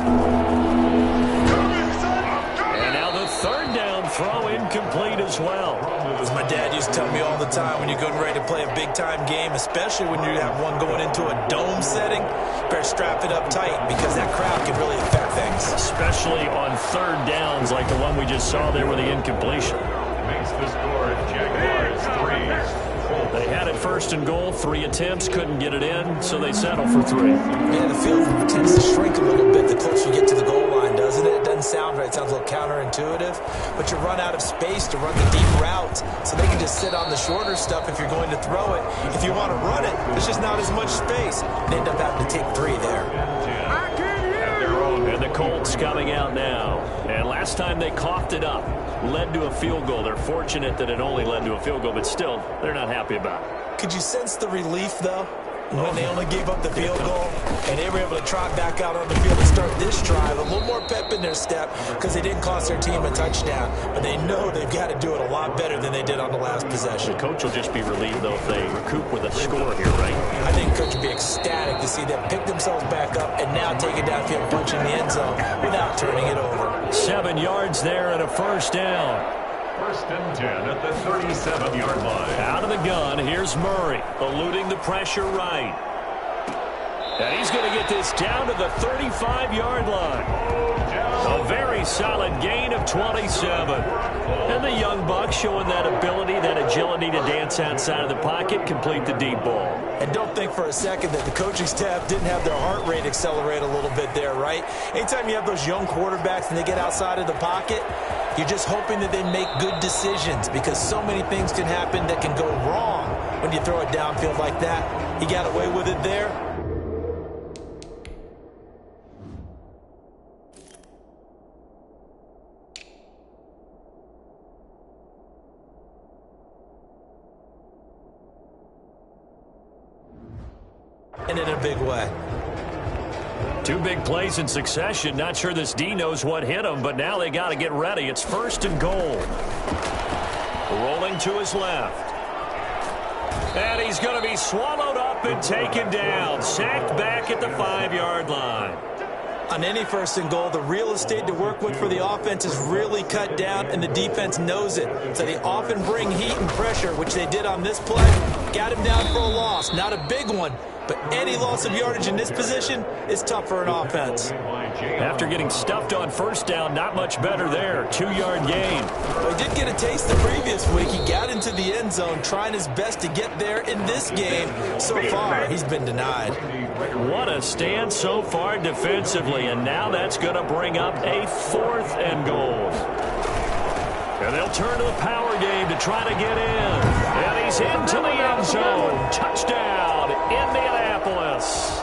And now the 3rd down throw incomplete as well. As my dad used to tell me all the time, when you're getting ready to play a big-time game, especially when you have one going into a dome setting, better strap it up tight because that crowd can really affect things. Especially on 3rd downs like the one we just saw there with the incompletion. Makes the score Jaguars 3. They had it 1st and goal, 3 attempts, couldn't get it in, so they settle for 3. Yeah, the field tends to shrink a little bit the closer you get to the goal line, doesn't it? It doesn't sound right. It sounds a little counterintuitive, but you run out of space to run the deep routes, so they can just sit on the shorter stuff if you're going to throw it. If you want to run it, there's just not as much space. They end up having to take 3 there. And the Colts coming out now. And last time they coughed it up, led to a field goal. They're fortunate that it only led to a field goal, but still, they're not happy about it. Could you sense the relief, though, when they only gave up the field goal and they were able to trot back out on the field and start this drive? A little more pep in their step because they didn't cost their team a touchdown, but they know they've got to do it a lot better than they did on the last possession. The coach will just be relieved, though, if they recoup with a score here, right? I think coach will be ecstatic to see them pick themselves back up and now take it downfield, punch in the end zone without turning it over. 7 yards there and a 1st down. 1st and 10 at the 37-yard line. Out of the gun, here's Murray, eluding the pressure right. And he's going to get this down to the 35-yard line. A very solid gain of 27. And the young buck showing that ability, that agility to dance outside of the pocket, complete the deep ball. And don't think for a second that the coaching staff didn't have their heart rate accelerate a little bit there, right? Anytime you have those young quarterbacks and they get outside of the pocket, you're just hoping that they make good decisions because so many things can happen that can go wrong when you throw it downfield like that. He got away with it there. in a big way. 2 big plays in succession. Not sure this D knows what hit him, but now they got to get ready. It's 1st and goal. Rolling to his left. And he's going to be swallowed up and taken down. Sacked back at the 5-yard line. On any 1st and goal, the real estate to work with for the offense is really cut down, and the defense knows it. So they often bring heat and pressure, which they did on this play. Got him down for a loss. Not a big one, but any loss of yardage in this position is tough for an offense. After getting stuffed on 1st down, not much better there. 2-yard gain. Well, he did get a taste the previous week. He got into the end zone, trying his best to get there in this game. So far, he's been denied. What a stand so far defensively, and now that's going to bring up a 4th and goal. And they'll turn to the power game to try to get in. And he's into the end zone. Touchdown, Indianapolis.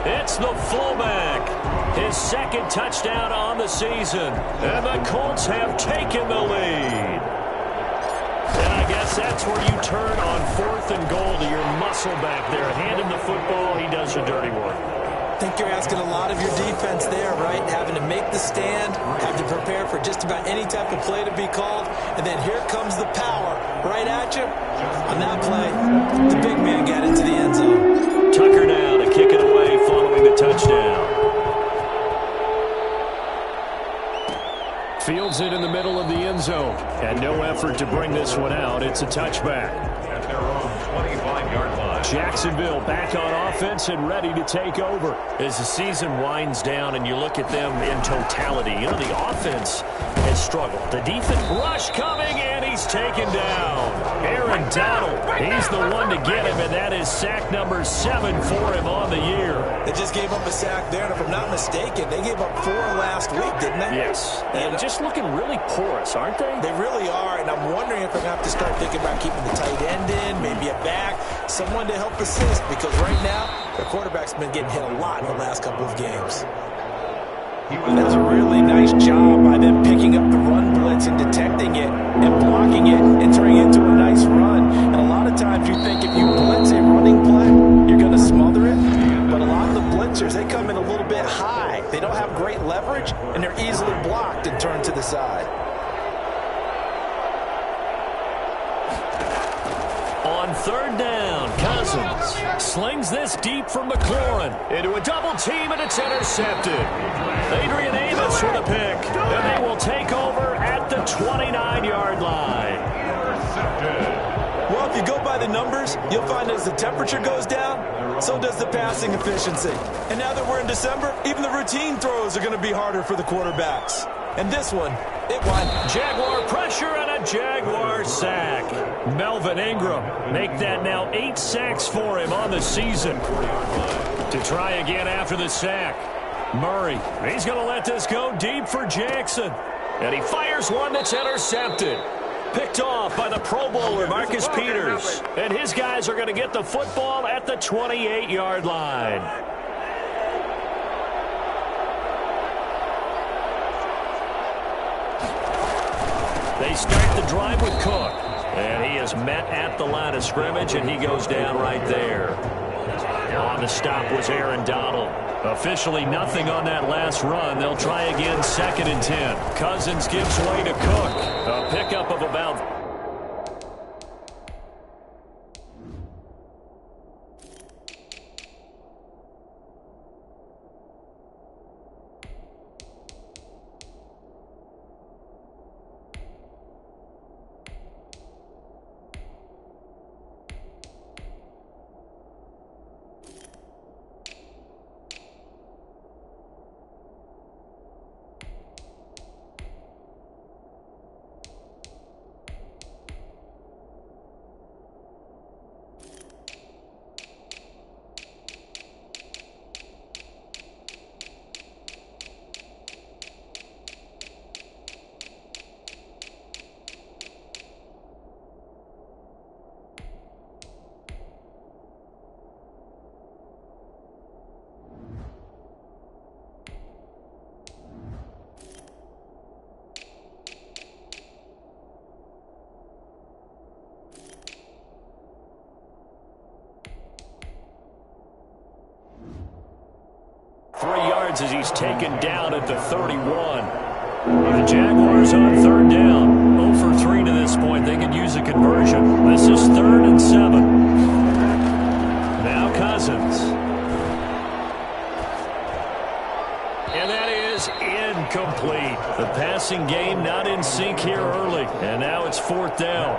It's the fullback. His 2nd touchdown on the season. And the Colts have taken the lead. And I guess that's where you turn on 4th and goal to your muscle back there. Hand him the football. He does the dirty work. I think you're asking a lot of your defense there, right? Having to make the stand, have to prepare for just about any type of play to be called, and then here comes the power right at you. On that play, the big man got into the end zone. Tucker now to kick it away following the touchdown. Fields it in the middle of the end zone. And no effort to bring this one out. It's a touchback. At their own 25-yard line. Jacksonville back on offense and ready to take over. As the season winds down and you look at them in totality, you know, the offense has struggled. The defense rush coming, and he's taken down. Aaron Donald, he's the one to get him, and that is sack number 7 for him on the year. They just gave up a sack there, and if I'm not mistaken, they gave up 4 last week, didn't they? Yes, and just looking really porous, aren't they? They really are, and I'm wondering if they're going to have to start thinking about keeping the tight end in, maybe a back, someone to help assist, because right now, their quarterback's been getting hit a lot in the last couple of games. That's a really nice job by them picking up the run blitz and detecting it and blocking it and turning it into a nice run. And a lot of times you think if you blitz a running play, you're going to smother it. But a lot of the blitzers, they come in a little bit high. They don't have great leverage, and they're easily blocked and turned to the side. On 3rd down, Cousins slings this deep from McLaurin into a double team, and it's intercepted. Adrian Amos with a pick, and they will take over at the 29-yard line. Well, if you go by the numbers, you'll find as the temperature goes down, so does the passing efficiency. And now that we're in December, even the routine throws are going to be harder for the quarterbacks. And this one, it won. Jaguar pressure and a Jaguar sack. Melvin Ingram make that now 8 sacks for him on the season. To try again after the sack. Murray, he's going to let this go deep for Jackson. And he fires one that's intercepted. Picked off by the Pro Bowler, Marcus Peters. And his guys are going to get the football at the 28-yard line. They start the drive with Cook. And he is met at the line of scrimmage, and he goes down right there. On the stop was Aaron Donald. Officially nothing on that last run. They'll try again 2nd and 10. Cousins gives way to Cook. A pickup of about... yards as he's taken down at the 31. The Jaguars on third down. 0 for 3 to this point. They could use a conversion. This is 3rd and 7. Now Cousins. And that is incomplete. The passing game not in sync here early. And now it's 4th down.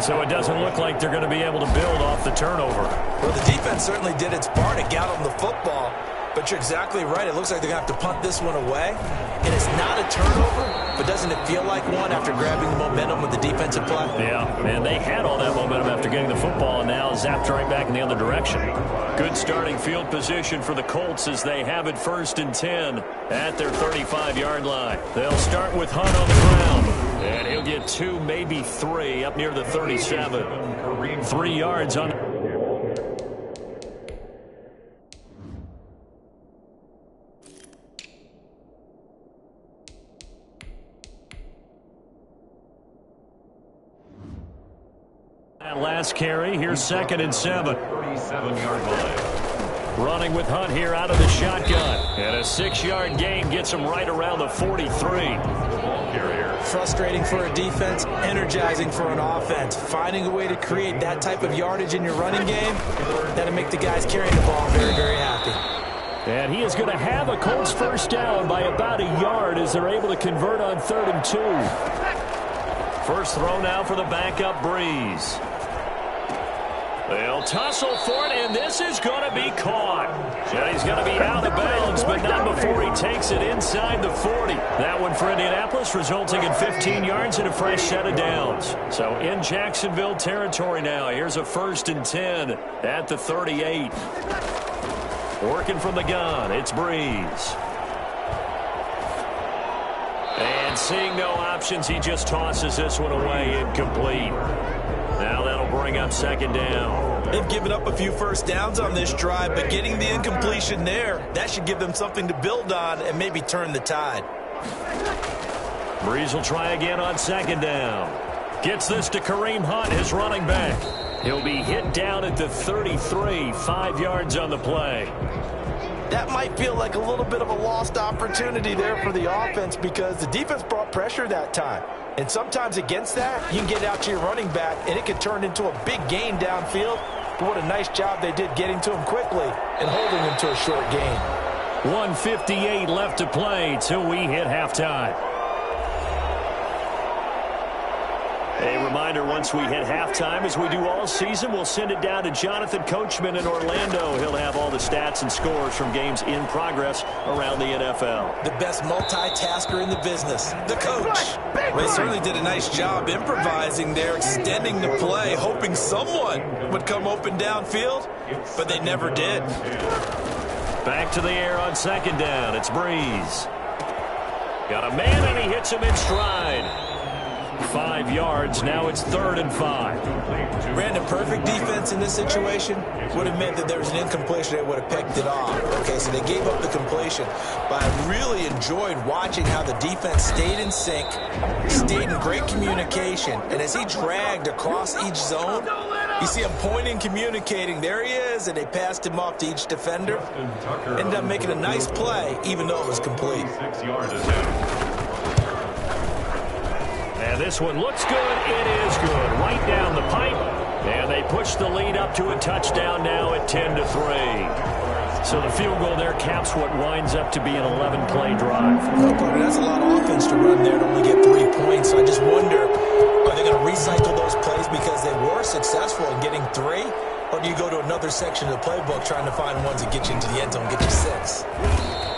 So it doesn't look like they're going to be able to build off the turnover. Well, the defense certainly did its part to get on the football. But you're exactly right. It looks like they're going to have to punt this one away. And it's not a turnover, but doesn't it feel like one after grabbing the momentum with the defensive play? Yeah, and they had all that momentum after getting the football and now zapped right back in the other direction. Good starting field position for the Colts as they have it 1st and 10 at their 35-yard line. They'll start with Hunt on the ground. And he'll get 2, maybe 3 up near the 37. 3 yards on. And last carry, here's 2nd and 7. 37-yard line. Running with Hunt here out of the shotgun. And a 6-yard gain gets him right around the 43. Frustrating for a defense, energizing for an offense. Finding a way to create that type of yardage in your running game, that'll make the guys carrying the ball very, very happy. And he is going to have a Colts first down by about a yard as they're able to convert on 3rd and 2. First throw now for the backup Breeze. They'll tussle for it, and this is going to be caught. And he's going to be out of bounds, but not before he takes it inside the 40. That one for Indianapolis, resulting in 15 yards and a fresh set of downs. So in Jacksonville territory now. Here's a 1st and 10 at the 38. Working from the gun, it's Breeze. And seeing no options, he just tosses this one away, incomplete. Now that'll bring up 2nd down. They've given up a few first downs on this drive, but getting the incompletion there, that should give them something to build on and maybe turn the tide. Breeze will try again on 2nd down. Gets this to Kareem Hunt, his running back. He'll be hit down at the 33, 5 yards on the play. That might feel like a little bit of a lost opportunity there for the offense because the defense brought pressure that time. And sometimes against that, you can get out to your running back, and it can turn into a big gain downfield. But what a nice job they did getting to him quickly and holding him to a short gain. 1:58 left to play till we hit halftime. A reminder, once we hit halftime, as we do all season, we'll send it down to Jonathan Coachman in Orlando. He'll have all the stats and scores from games in progress around the NFL. The best multitasker in the business, the coach. They certainly did a nice job improvising there, extending the play, hoping someone would come open downfield, but they never did. Back to the air on 2nd down. It's Breeze. Got a man, and he hits him in stride. 5 yards. Now it's 3rd and 5. Brandon, perfect defense in this situation would have meant that there was an incompletion that would have picked it off. Okay, so they gave up the completion. But I really enjoyed watching how the defense stayed in sync, stayed in great communication. And as he dragged across each zone, you see him pointing, communicating. There he is, and they passed him off to each defender. Ended up making a nice play, even though it was complete. 6 yards. And this one looks good. It is good. Right down the pipe. And they push the lead up to a touchdown now at 10-3. So the field goal there caps what winds up to be an 11-play drive. No, partner, that's a lot of offense to run there to only get 3 points. So I just wonder, are they going to recycle those plays because they were successful in getting 3? Or do you go to another section of the playbook trying to find ones that get you into the end zone, get you 6?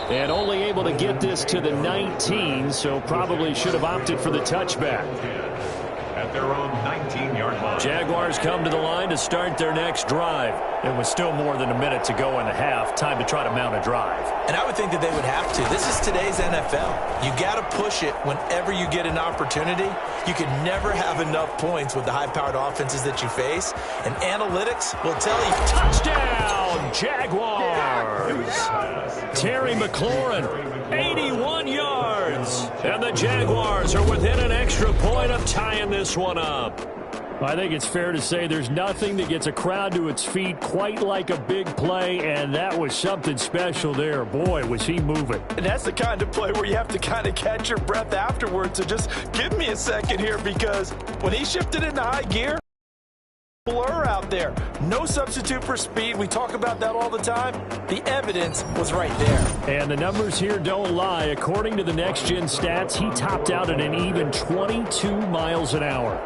And only able to get this to the 19, so probably should have opted for the touchback. At their own 19-yard line. Jaguars come to the line to start their next drive. It was still more than a minute to go in the half. Time to try to mount a drive. And I would think that they would have to. This is today's NFL. You got to push it whenever you get an opportunity. You can never have enough points with the high-powered offenses that you face. And analytics will tell you. Touchdown, Jaguars! Terry McLaurin, 81 yards. And the Jaguars are within an extra point of tying this one up. I think it's fair to say there's nothing that gets a crowd to its feet quite like a big play, and that was something special there. Boy, was he moving. And that's the kind of play where you have to kind of catch your breath afterwards. So just give me a second here, because when he shifted into high gear, blur out there. No substitute for speed. We talk about that all the time. The evidence was right there. And the numbers here don't lie. According to the Next Gen stats, he topped out at an even 22 miles an hour.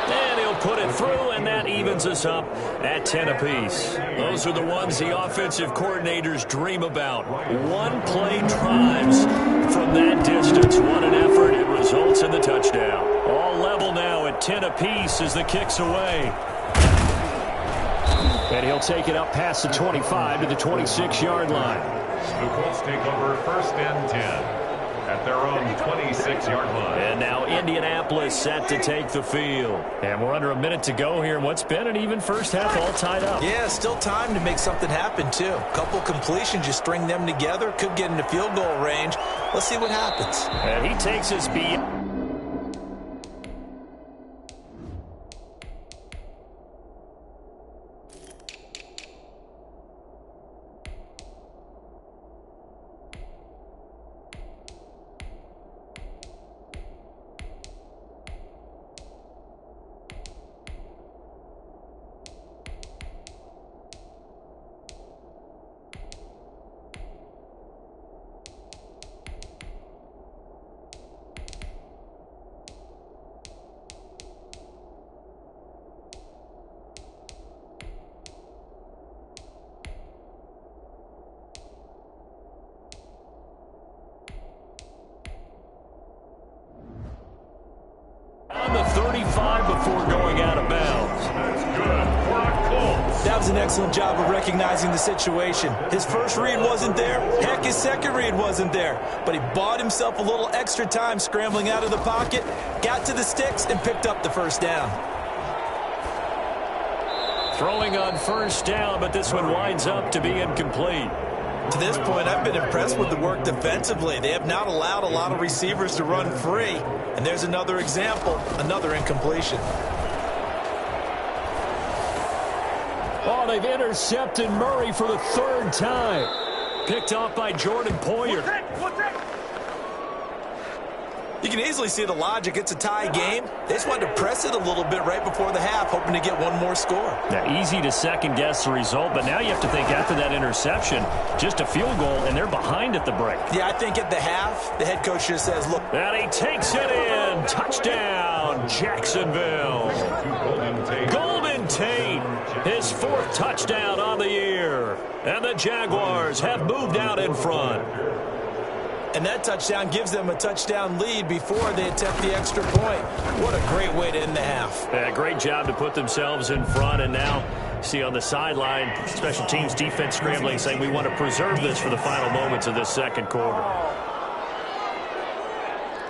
And he'll put it through, and that evens us up at 10 apiece. Those are the ones the offensive coordinators dream about. One-play drives from that distance. What an effort. It results in the touchdown. All level now at 10 apiece as the kick's away. And he'll take it up past the 25 to the 26-yard line. The Colts take over 1st and 10. At their own 26-yard line. And now Indianapolis set to take the field. And we're under a minute to go here in what's been an even first half, all tied up. Yeah, still time to make something happen, too. A couple completions, you string them together, could get into field goal range. Let's see what happens. And he takes his beat. On the 35 before going out of bounds. That's good for the Colts. That was an excellent job of recognizing the situation. His first read wasn't there. Heck, his second read wasn't there. But he bought himself a little extra time scrambling out of the pocket, got to the sticks, and picked up the first down. Throwing on first down, but this one winds up to be incomplete. To this point, I've been impressed with the work defensively. They have not allowed a lot of receivers to run free. And there's another example, another incompletion. Oh, they've intercepted Murray for the third time. Picked off by Jordan Poyer. You can easily see the logic. It's a tie game. They just wanted to press it a little bit right before the half, hoping to get one more score. Now, easy to second-guess the result, but now you have to think after that interception, just a field goal, and they're behind at the break. Yeah, I think at the half, the head coach just says, look. And he takes it in. Touchdown, Jacksonville. Golden Tate, his 4th touchdown on the year. And the Jaguars have moved out in front. And that touchdown gives them a touchdown lead before they attempt the extra point. What a great way to end the half. Yeah, great job to put themselves in front. And now, see on the sideline, special teams defense scrambling, saying we want to preserve this for the final moments of this second quarter.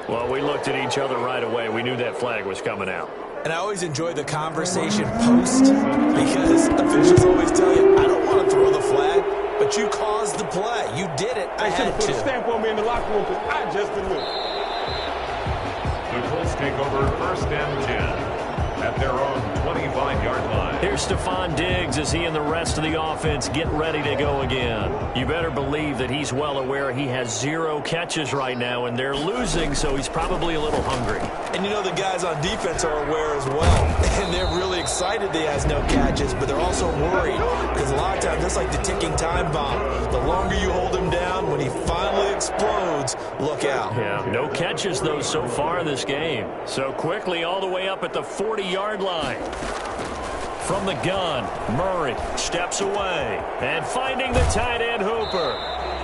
Well, we looked at each other right away. We knew that flag was coming out. And I always enjoy the conversation post, because officials always tell you, I don't want to throw the flag. But you caused the play. You did it. I had to. Put a stamp on me in the locker room because I just didn't do it. The Colts take over 1st and 10 at their own 25-yard line. Here's Stephon Diggs as he and the rest of the offense get ready to go again. You better believe that he's well aware he has 0 catches right now, and they're losing, so he's probably a little hungry. And you know the guys on defense are aware as well. And they're really excited that he has no catches, but they're also worried because a lot of times that's like the ticking time bomb. The longer you hold him down, when he finally explodes, look out. Yeah, no catches, though, so far in this game. So quickly all the way up at the 40-yard line. From the gun, Murray steps away. And finding the tight end, Hooper.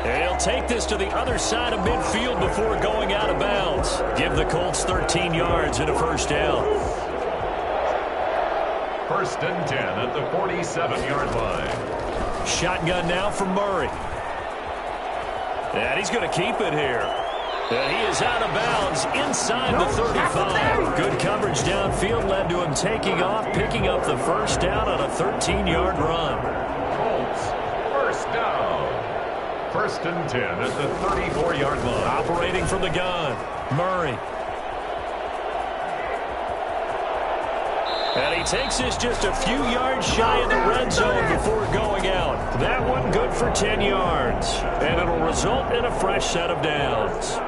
And he'll take this to the other side of midfield before going out of bounds. Give the Colts 13 yards and a first down. 1st and 10 at the 47-yard line. Shotgun now from Murray. And he's going to keep it here. And he is out of bounds inside the 35. Good coverage downfield led to him taking off, picking up the first down on a 13-yard run. Colts, first down. 1st and 10 at the 34-yard line. Operating from the gun, Murray. And he takes this just a few yards shy of the red zone before going out. That one good for 10 yards. And it'll result in a fresh set of downs.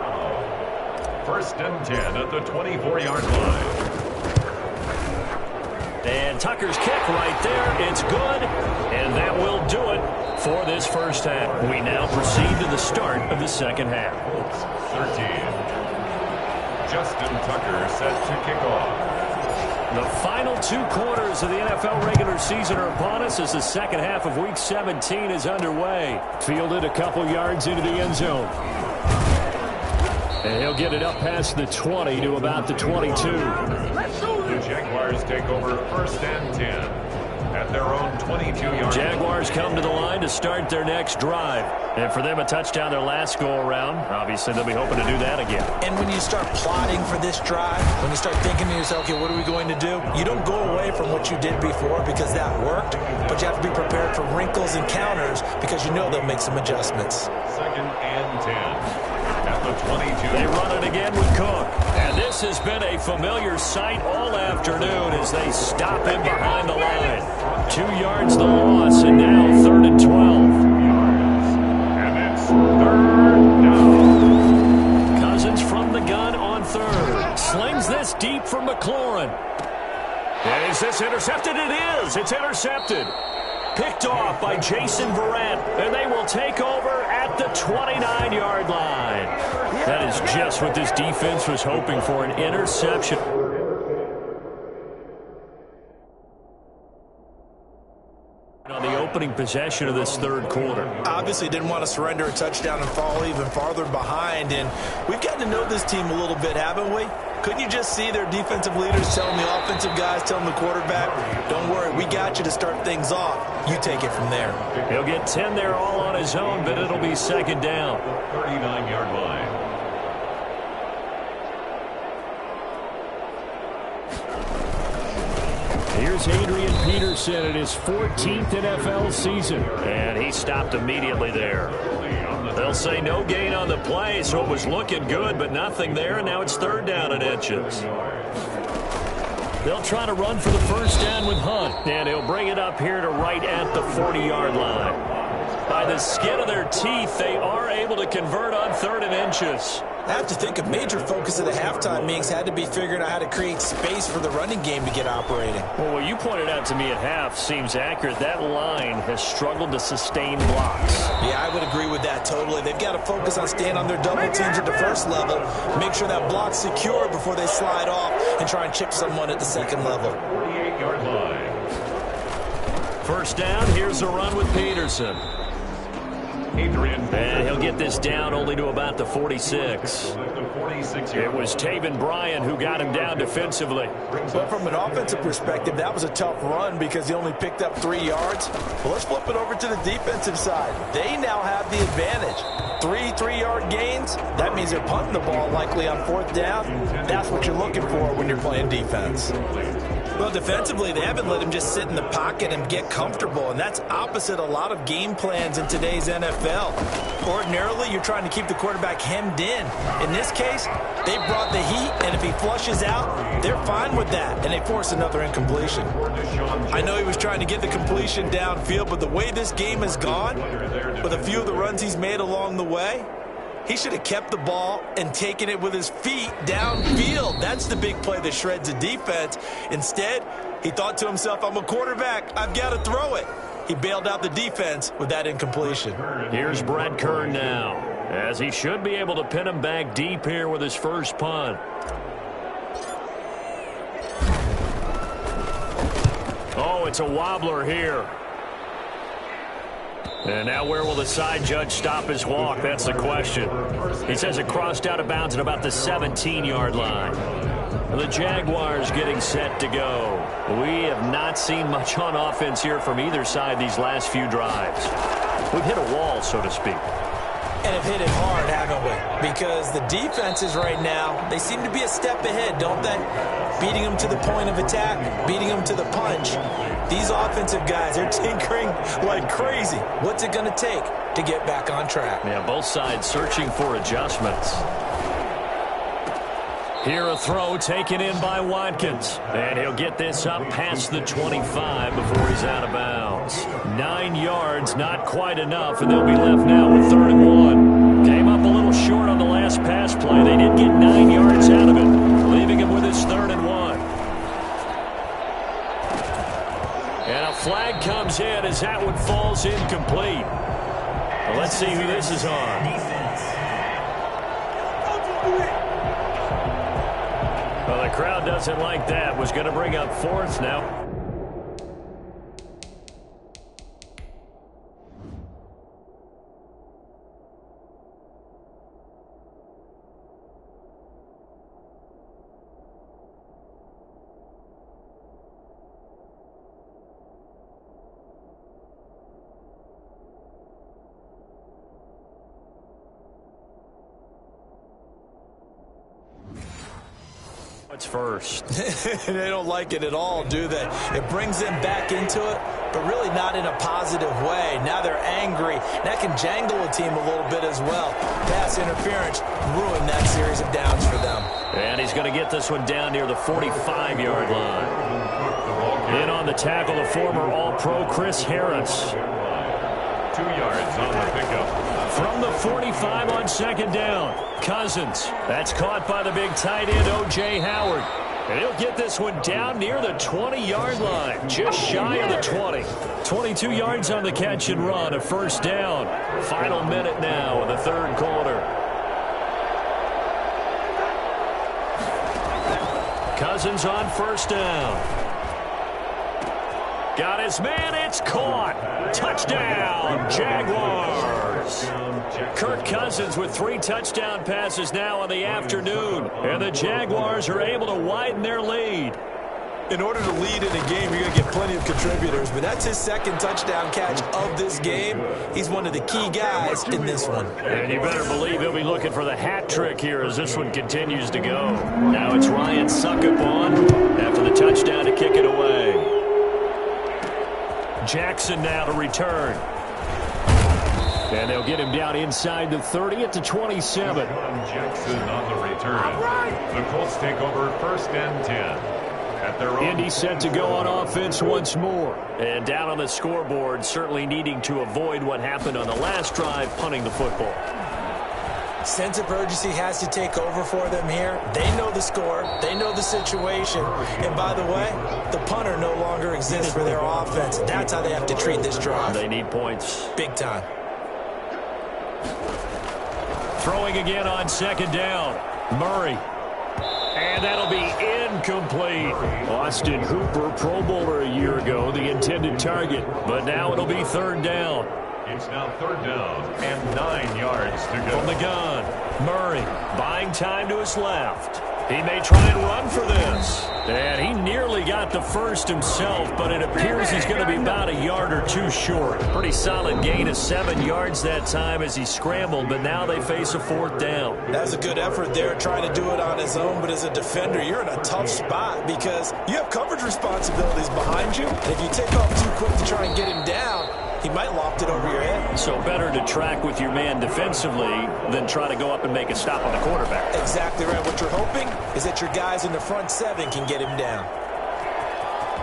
1st and 10 at the 24-yard line. And Tucker's kick right there. It's good. And that will do it for this first half. We now proceed to the start of the second half. 13. Justin Tucker set to kick off. The final 2 quarters of the NFL regular season are upon us as the second half of Week 17 is underway. Fielded a couple yards into the end zone. And he'll get it up past the 20 to about the 22. The Jaguars take over 1st and 10 at their own 22-yard. Jaguars come to the line to start their next drive. And for them, a touchdown their last go-around. Obviously, they'll be hoping to do that again. And when you start plotting for this drive, when you start thinking to yourself, okay, what are we going to do? You don't go away from what you did before because that worked, but you have to be prepared for wrinkles and counters because you know they'll make some adjustments. 2nd and 10 at the 22. They run it again with Cook. And this has been a familiar sight all afternoon as they stop him behind the line. 2 yards the loss, and now 3rd and 12. And it's 3rd down. Cousins from the gun on 3rd. Slings this deep from McLaurin. And is this intercepted? It is. It's intercepted. Picked off by Jason Verrett. And they will take over at the 29-yard line. That is just what this defense was hoping for, an interception. On the opening possession of this 3rd quarter. Obviously didn't want to surrender a touchdown and fall even farther behind. And we've gotten to know this team a little bit, haven't we? Couldn't you just see their defensive leaders telling the offensive guys, telling the quarterback, don't worry, we got you to start things off. You take it from there. He'll get 10 there all on his own, but it'll be 2nd down. 39-yard line. Here's Adrian Peterson in his 14th NFL season. And he stopped immediately there. They'll say no gain on the play, so it was looking good, but nothing there, and now it's 3rd down and inches. They'll try to run for the first down with Hunt, and he'll bring it up here to right at the 40-yard line. By the skin of their teeth, they are able to convert on 3rd and inches. I have to think a major focus of the halftime meetings had to be figuring out how to create space for the running game to get operating. Well, what you pointed out to me at half seems accurate. That line has struggled to sustain blocks. Yeah, I would agree with that totally. They've got to focus on staying on their double teams at the first level, make sure that block's secure before they slide off and try and chip someone at the second level. 48-yard line. 1st down, here's a run with Peterson. And he'll get this down only to about the 46. It was Taven Bryan who got him down defensively. But from an offensive perspective, that was a tough run because he only picked up 3 yards. Well, let's flip it over to the defensive side. They now have the advantage. 3 3-yard gains, that means they're punting the ball likely on 4th down. That's what you're looking for when you're playing defense. Well, defensively, they haven't let him just sit in the pocket and get comfortable, and that's opposite a lot of game plans in today's NFL. Ordinarily, you're trying to keep the quarterback hemmed in. In this case, they brought the heat, and if he flushes out, they're fine with that, and they force another incompletion. I know he was trying to get the completion downfield, but the way this game has gone, with a few of the runs he's made along the way, he should have kept the ball and taken it with his feet downfield. That's the big play that shreds a defense. Instead, he thought to himself, I'm a quarterback. I've got to throw it. He bailed out the defense with that incompletion. Here's Brett Kern now, as he should be able to pin him back deep here with his first punt. Oh, it's a wobbler here. And now where will the side judge stop his walk? That's the question. He says it crossed out of bounds at about the 17-yard line. The Jaguars getting set to go. We have not seen much on offense here from either side these last few drives. We've hit a wall, so to speak. And have hit it hard, haven't we? Because the defenses right now, they seem to be a step ahead, don't they? Beating them to the point of attack, beating them to the punch. These offensive guys, they're tinkering like crazy. What's it going to take to get back on track? Yeah, both sides searching for adjustments. Here a throw taken in by Watkins. And he'll get this up past the 25 before he's out of bounds. 9 yards, not quite enough, and they'll be left now with 3rd and 1. Came up a little short on the last pass play. They did get 9 yards out of it, leaving him with his 3rd and 1. And a flag comes in as that one falls incomplete. Well, let's see who this is on. Well, the crowd doesn't like that. Was going to bring up 4th now. It's first. They don't like it at all, do they? It brings them back into it, but really not in a positive way. Now they're angry. That can jangle a team a little bit as well. Pass interference ruined that series of downs for them. And he's going to get this one down near the 45-yard line. In on the tackle, the former All-Pro Chris Harris. 2 yards on the pickup. From the 45 on 2nd down, Cousins. That's caught by the big tight end, O.J. Howard. And he'll get this one down near the 20-yard line, just shy of the 20. 22 yards on the catch and run, a 1st down. Final minute now in the 3rd quarter. Cousins on 1st down. Got his man, it's caught. Touchdown, Jaguars. Kirk Cousins with 3 touchdown passes now in the afternoon. And the Jaguars are able to widen their lead. In order to lead in a game, you're going to get plenty of contributors, but that's his 2nd touchdown catch of this game. He's one of the key guys in this one. And you better believe he'll be looking for the hat trick here as this one continues to go. Now it's Ryan Succop on after the touchdown to kick it away. Jackson now to return. And they'll get him down inside the 30 at the 27. Jackson on the return. The Colts take over 1st and 10. At their own. Indy set to go on offense once more. And down on the scoreboard, certainly needing to avoid what happened on the last drive, punting the football. Sense of urgency has to take over for them here. They know the score. They know the situation. And by the way, the punter no longer exists for their offense. That's how they have to treat this drive. They need points. Big time. Throwing again on 2nd down. Murray. And that'll be incomplete. Austin Hooper, Pro Bowler a year ago, the intended target. But now it'll be 3rd down. It's now 3rd down and 9 yards to go. From the gun, Murray buying time to his left. He may try and run for this. And he nearly got the first himself, but it appears he's going to be about a yard or 2 short. Pretty solid gain of 7 yards that time as he scrambled, but now they face a 4th down. That's a good effort there, trying to do it on his own, but as a defender, you're in a tough spot because you have coverage responsibilities behind you. And if you take off too quick to try and get him down, he might loft it over your head. So better to track with your man defensively than try to go up and make a stop on the quarterback. Exactly right. What you're hoping is that your guys in the front 7 can get him down.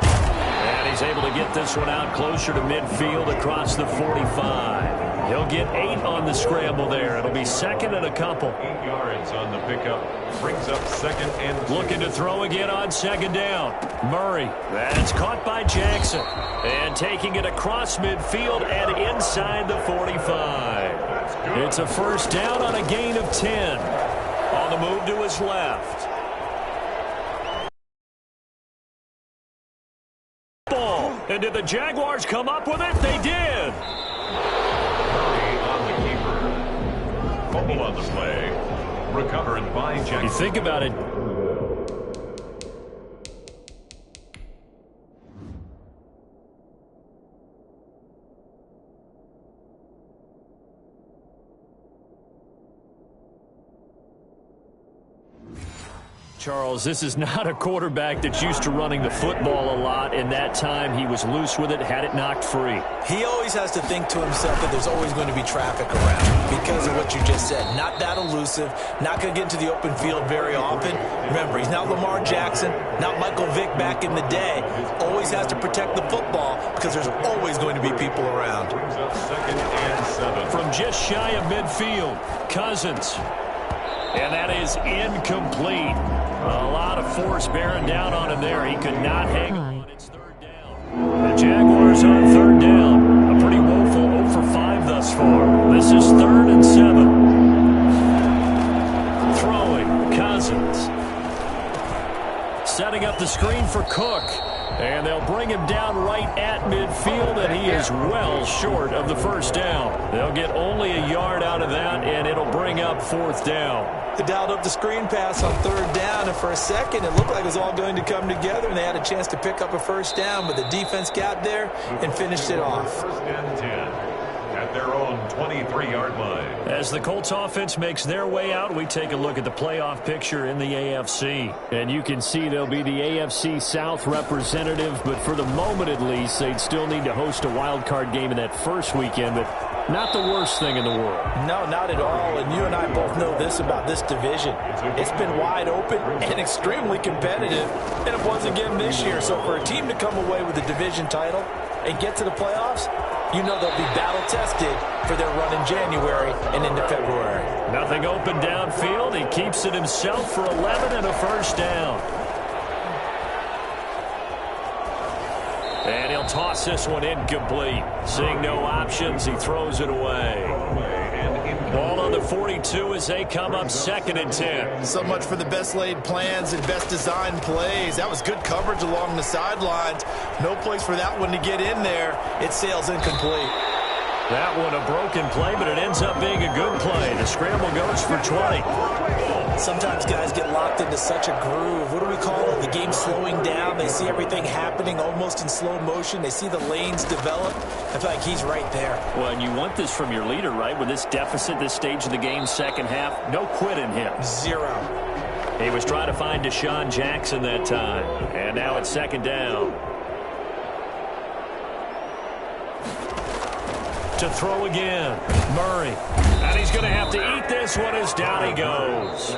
And he's able to get this one out closer to midfield across the 45. He'll get 8 on the scramble there. It'll be 2nd and a couple. 8 yards on the pickup. Brings up 2nd and 2. Looking to throw again on 2nd down. Murray. That's caught by Jackson. And taking it across midfield and inside the 45. It's a 1st down on a gain of 10. On the move to his left. Ball. And did the Jaguars come up with it? They did. Murray on the keeper. Fumble on the play. Recovered by Jackson. You think about it. Charles, this is not a quarterback that's used to running the football a lot. In that time, he was loose with it, had it knocked free. He always has to think to himself that there's always going to be traffic around because because of what you just said. Not that elusive, not going to get into the open field very often. Remember, he's not Lamar Jackson, not Michael Vick back in the day. Always has to protect the football because there's always going to be people around. From just shy of midfield, Cousins. And that is incomplete. A lot of force bearing down on him there. He could not hang on. It's third down. The Jaguars on third down. A pretty woeful 0 for 5 thus far. This is 3rd and 7. Throwing, Cousins. Setting up the screen for Cook. And they'll bring him down right at midfield, and he is well short of the first down. They'll get only a yard out of that, and it'll bring up 4th down. They dialed up the screen pass on 3rd down, and for a second it looked like it was all going to come together, and they had a chance to pick up a first down, but the defense got there and finished it off. 1st and 10 at their own 23-yard line. As the Colts offense makes their way out, we take a look at the playoff picture in the AFC. And you can see they'll be the AFC South representative, but for the moment at least, they'd still need to host a wild card game in that first weekend, but not the worst thing in the world. No, not at all, and you and I both know this about this division. It's been wide open and extremely competitive, and it was again this year. So for a team to come away with the division title and get to the playoffs, you know they'll be battle-tested for their run in January and into February. Nothing open downfield. He keeps it himself for 11 and a first down. And he'll toss this one incomplete. Seeing no options, he throws it away. Ball on the 42 as they come up 2nd and 10. So much for the best laid plans and best designed plays. That was good coverage along the sidelines. No place for that one to get in there. It sails incomplete. That one a broken play, but it ends up being a good play. The scramble goes for 20. Sometimes guys get locked into such a groove. What do we call it? The game slowing down. They see everything happening almost in slow motion. They see the lanes develop. I feel like he's right there. Well, and you want this from your leader, right? With this deficit, this stage of the game, second half, no quit in him. 0. He was trying to find Deshaun Jackson that time. And now it's 2nd down. To throw again, Murray. And he's going to have to eat this one as down he goes.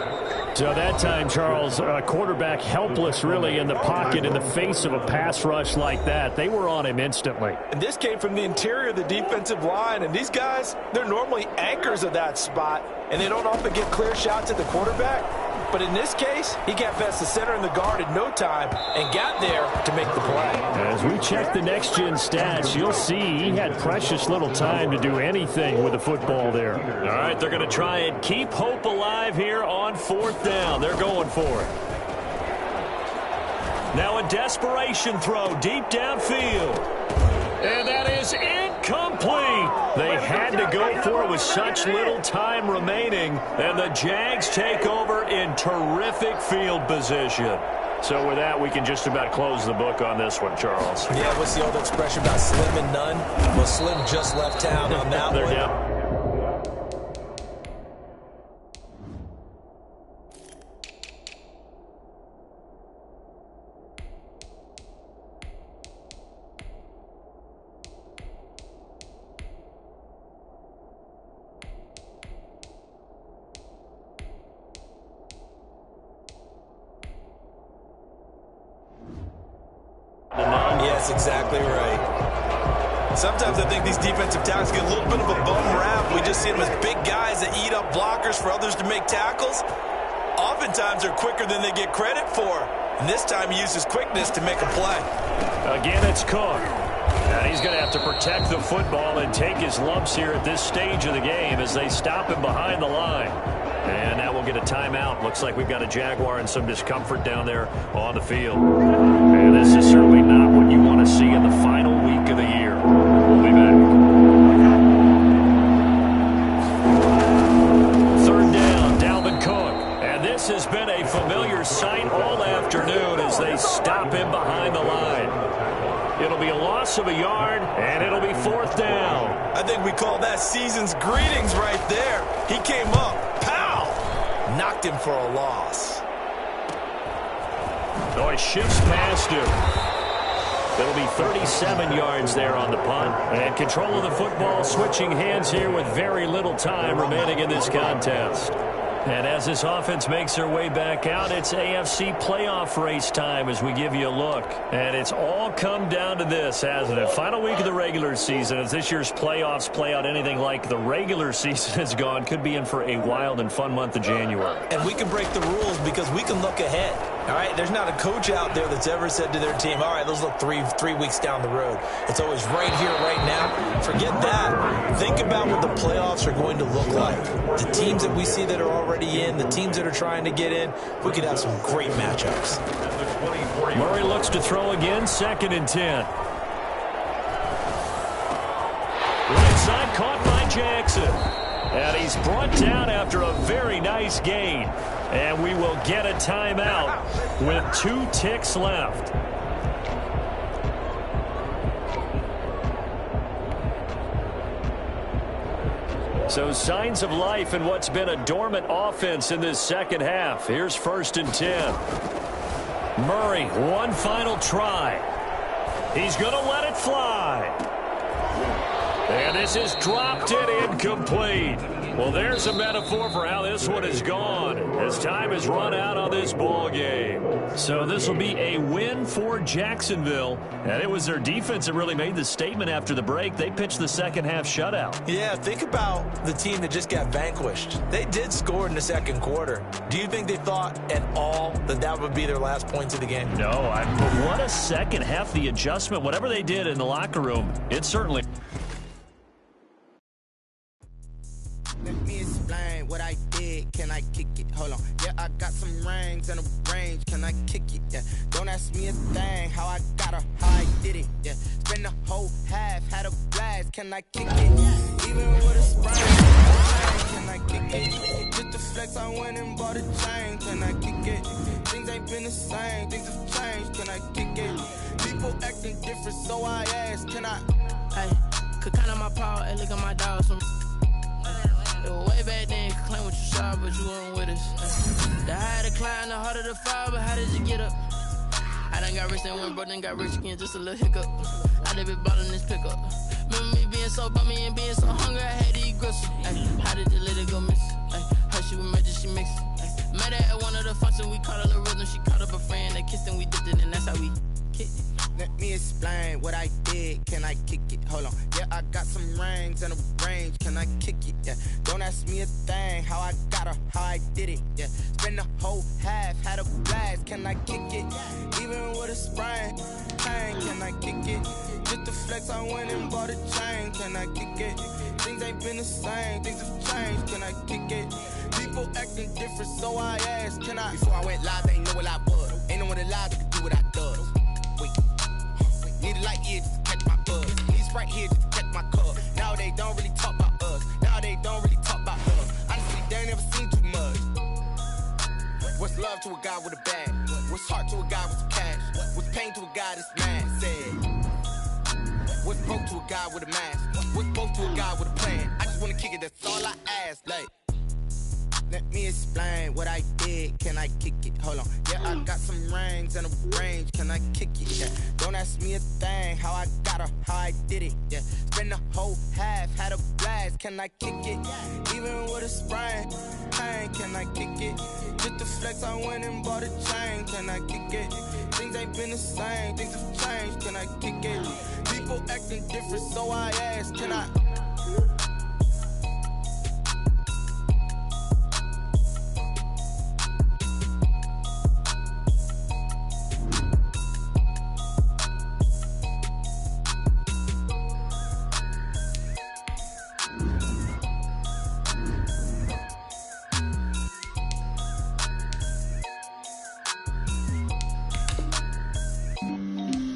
So that time, Charles, quarterback helpless really in the pocket in the face of a pass rush like that. They were on him instantly. And this came from the interior of the defensive line. And these guys, they're normally anchors of that spot. And they don't often get clear shots at the quarterback. But in this case, he got past the center and the guard in no time and got there to make the play. As we check the next-gen stats, you'll see he had precious little time to do anything with the football there. All right, they're going to try and keep hope alive here on 4th down. They're going for it. Now a desperation throw deep downfield. And that is incomplete. They had to go for it with such little time remaining. And the Jags take over in terrific field position. So with that, we can just about close the book on this one, Charles. Yeah, what's the old expression about slim and none? Well, Slim just left town on that one. They're down. That's exactly right. Sometimes I think these defensive tackles get a little bit of a bum rap. We just see them as big guys that eat up blockers for others to make tackles. Oftentimes they're quicker than they get credit for. And this time he used his quickness to make a play. Again, it's Cook. And he's going to have to protect the football and take his lumps here at this stage of the game as they stop him behind the line. And now we'll get a timeout. Looks like we've got a Jaguar and some discomfort down there on the field. And this is certainly not what you want to see in the final week of the year. We'll be back. 3rd down, Dalvin Cook. And this has been a familiar sight all afternoon as they stop him behind the line. It'll be a loss of a yard, and it'll be 4th down. I think we call that season's greetings right there. He came up, pow! Knocked him for a loss. Oh, he shifts past him. It'll be 37 yards there on the punt. And control of the football switching hands here with very little time remaining in this contest. And as this offense makes their way back out, it's AFC playoff race time as we give you a look. And it's all come down to this, hasn't it? Final week of the regular season. As this year's playoffs play out anything like the regular season has gone, could be in for a wild and fun month of January. And we can break the rules because we can look ahead. All right, there's not a coach out there that's ever said to their team, all right, let's look three weeks down the road. It's always right here, right now. Forget that. Think about what the playoffs are going to look like. The teams that we see that are already in, the teams that are trying to get in, we could have some great matchups. Murray looks to throw again, 2nd and 10. Right side caught by Jackson. And he's brought down after a very nice gain. And we will get a timeout with 2 ticks left. So signs of life in what's been a dormant offense in this second half. Here's 1st and 10. Murray, one final try. He's going to let it fly. And this is dropped and incomplete. Well, there's a metaphor for how this one is gone as time has run out on this ball game. So this will be a win for Jacksonville. And it was their defense that really made the statement after the break. They pitched the second half shutout. Yeah, think about the team that just got vanquished. They did score in the second quarter. Do you think they thought at all that that would be their last points of the game? No, but what a second half. The adjustment, whatever they did in the locker room, it certainly... Let me explain what I did. Can I kick it? Hold on. Yeah, I got some rings and a range. Can I kick it? Yeah. Don't ask me a thing. How I got her, how I did it. Yeah. Spend the whole half, had a blast. Can I kick it? Even with a sprain. Can I kick it? Just to flex, I went and bought a chain. Can I kick it? Things ain't been the same. Things have changed. Can I kick it? People acting different, so I asked. Can I? Hey, could count on my power and look at my dogs. Way back then, you could claim what you saw, but you weren't with us. The higher the climb, the harder the fall, but how did you get up? I done got rich, then went broke, then got rich again, just a little hiccup. I done been ballin' this pickup. Remember me being so bummy and being so hungry, I had to eat gristle. How did you let it go miss? Her she was magic, she mixed. Met her at one of the functions, we caught a little rhythm, she caught up a friend, they kissed and we dipped it, and that's how we kicked it. Let me explain what I did. Can I kick it? Hold on. Yeah, I got some rings and a range. Can I kick it? Yeah. Don't ask me a thing. How I got her, how I did it. Yeah. Spend the whole half, had a blast. Can I kick it? Even with a sprain. Can I kick it? Just to flex, I went and bought a chain. Can I kick it? Things ain't been the same. Things have changed. Can I kick it? People acting different, so I asked. Can I? Before I went live, they ain't know what I was. Ain't no one alive that could do what I does. Need a light here just to catch my buzz. Need Sprite here just to catch my cup. Now they don't really talk about us. Now they don't really talk about us. Honestly, they ain't never seen too much. What's love to a guy with a bag? What's heart to a guy with some cash? What's pain to a guy that's mad? Said. What's broke to a guy with a mask? What's both to a guy with a plan? I just wanna kick it, that's all I ask. Like, let me explain what I did. Can I kick it? Hold on. Yeah, I got some rings and a range. Can I kick it? Yeah. Don't ask me a thing. How I got her, how I did it. Yeah. Spend the whole half, had a blast. Can I kick it? Even with a sprain. Can I kick it? Just to flex, I went and bought a chain. Can I kick it? Things ain't been the same. Things have changed. Can I kick it? People acting different, so I asked. Can I?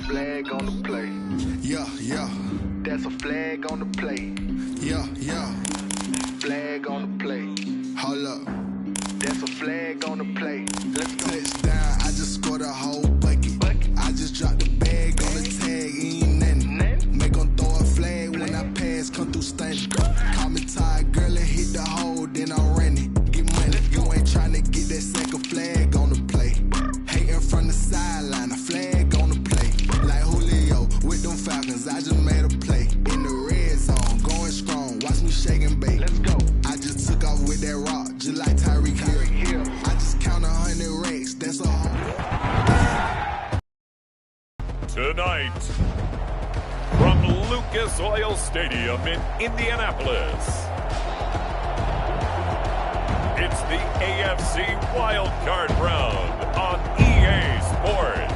Flag on the play. Yeah, yeah. That's a flag on the play. Yeah, yeah. Flag on the play. Hold up. That's a flag on the play. Let's go. Touchdown, I just scored a whole bucket. I just dropped the bag on the tag, ain't nothing. Make 'em throw a flag when I pass, come through stunning. Call me tired, girl, and hit the hole, then I'm running. Get money, you ain't tryna get that second flag on the play. Hating from the sideline, a flag on the play. Like Julio, with that rock, just like Tyreek Hill. I just count 100 racks, that's all. Tonight, from Lucas Oil Stadium in Indianapolis, it's the AFC Wild Card Round on EA Sports.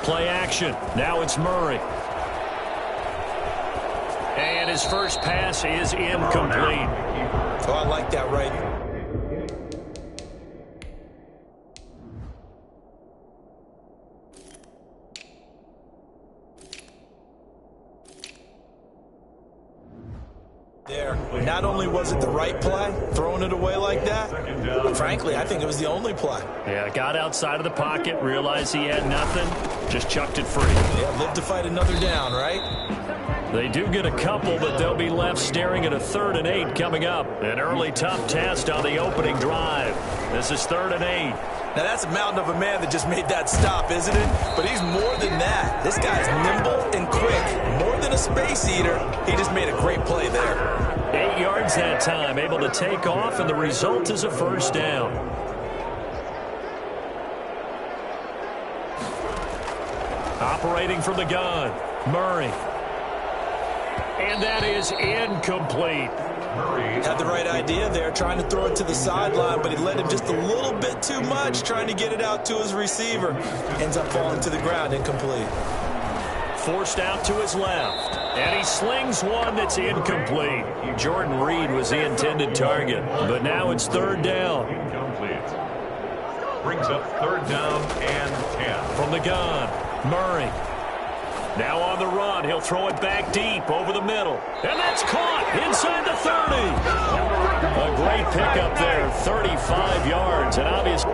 Play action. Now it's Murray. And his first pass is incomplete. Oh, I like that right. There. Not only was it the right play, throwing it away like that, but frankly, I think it was the only play. Yeah, got outside of the pocket, realized he had nothing, just chucked it free. Yeah, live to fight another down, right? They do get a couple, but they'll be left staring at a 3rd and 8 coming up. An early tough test on the opening drive. This is 3rd and 8. Now, that's a mountain of a man that just made that stop, isn't it? But he's more than that. This guy's nimble and quick. More than a space eater. He just made a great play there. 8 yards that time, able to take off, and the result is a first down. Operating from the gun, Murray. And that is incomplete. Had the right idea there, trying to throw it to the sideline, but he led him just a little bit too much, trying to get it out to his receiver. Ends up falling to the ground, incomplete. Forced out to his left, and he slings one that's incomplete. Jordan Reed was the intended target, but now it's 3rd down. Incomplete. Brings up 3rd down and 10. From the gun, Murray. Now on the run, he'll throw it back deep over the middle. And that's caught inside the 30. A great pickup there, 35 yards. And obviously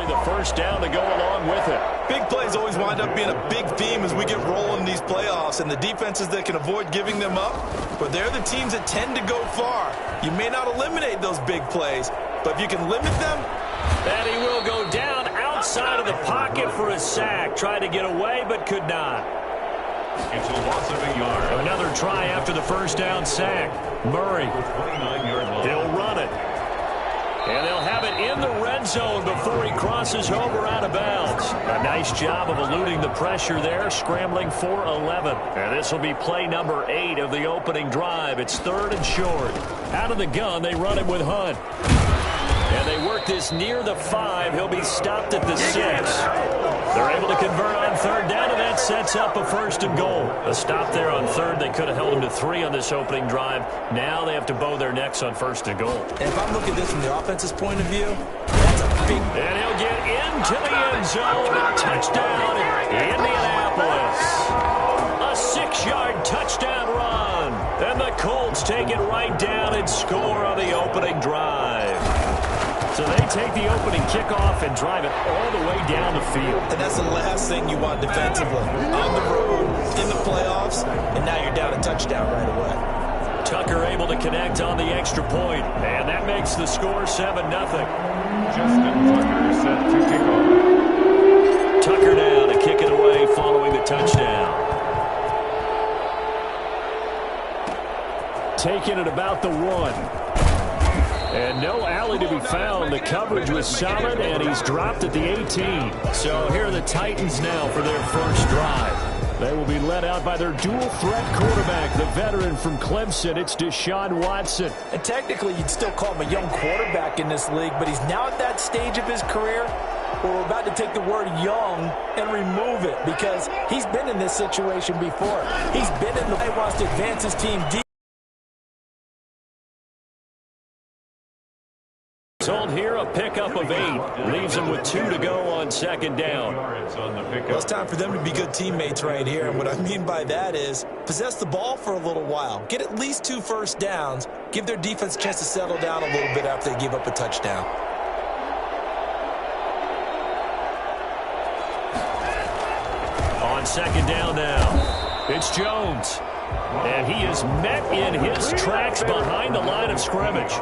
the first down to go along with it. Big plays always wind up being a big theme as we get rolling in these playoffs. And the defenses that can avoid giving them up, but they're the teams that tend to go far. You may not eliminate those big plays, but if you can limit them. And he will go down outside of the pocket for a sack. Tried to get away, but could not. It's a loss of a yard. Another try after the first down sack. Murray. 29-yard line. He'll run it. And they'll have it in the red zone before he crosses over out of bounds. A nice job of eluding the pressure there, scrambling for 11. And this will be play number 8 of the opening drive. It's 3rd and short. Out of the gun, they run it with Hunt. And they work this near the 5. He'll be stopped at the 6. They're able to convert on 3rd down, and that sets up a 1st and goal. A stop there on 3rd. They could have held him to 3 on this opening drive. Now they have to bow their necks on 1st and goal. And if I'm looking at this from the offense's point of view, that's a big... And he'll get into the end zone. Touchdown, Indianapolis. A 6-yard touchdown run. And the Colts take it right down and score on the opening drive. So they take the opening kickoff and drive it all the way down the field. And that's the last thing you want defensively. On the road, in the playoffs, and now you're down a touchdown right away. Tucker able to connect on the extra point, and that makes the score 7-0. Justin Tucker set to kick off. Tucker now to kick it away following the touchdown. Taking it about the 1. And no alley to be found. The coverage was solid, and he's dropped at the 18. So here are the Titans now for their first drive. They will be led out by their dual-threat quarterback, the veteran from Clemson. It's Deshaun Watson. And technically, you'd still call him a young quarterback in this league, but he's now at that stage of his career where we're about to take the word young and remove it because he's been in this situation before. He's been in the way he wants to advance his team deep. Sold here, a pickup of 8. Leaves them with 2 to go on second down. Well, it's time for them to be good teammates right here. And what I mean by that is possess the ball for a little while. Get at least 2 first downs. Give their defense a chance to settle down a little bit after they give up a touchdown. On second down now, it's Jones. And he is met in his tracks behind the line of scrimmage.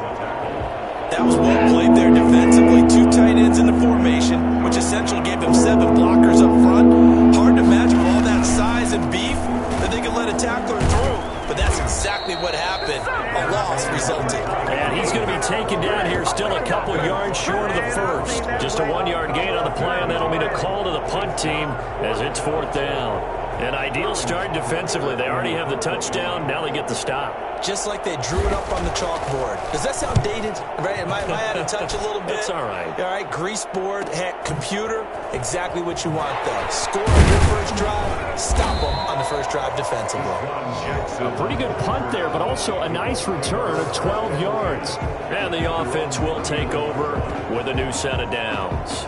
That was well played there defensively. 2 tight ends in the formation, which essentially gave them 7 blockers up front. Hard to imagine with all that size and beef that they could let a tackler through. But that's exactly what happened. A loss resulted. And he's going to be taken down here, still a couple yards short of the first. Just a 1-yard gain on the play, and that'll mean a call to the punt team as it's 4th down. An ideal start defensively. They already have the touchdown. Now they get the stop. Just like they drew it up on the chalkboard. Does that sound dated? Right? Am I out of touch a little bit? It's all right. All right, grease board, heck, computer, exactly what you want there. Score on your first drive, stop them on the first drive defensively. A pretty good punt there, but also a nice return of 12 yards. And the offense will take over with a new set of downs.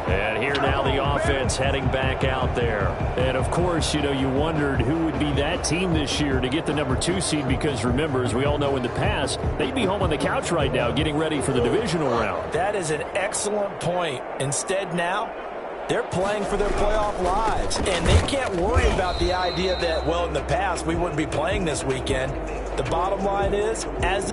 And here now the offense heading back out there. And, of course, you know, you wondered who would be that team this year to get the number 2 seed because, remember, as we all know in the past, they'd be home on the couch right now getting ready for the divisional round. That is an excellent point. Instead now, they're playing for their playoff lives. And they can't worry about the idea that, well, in the past, we wouldn't be playing this weekend. The bottom line is, as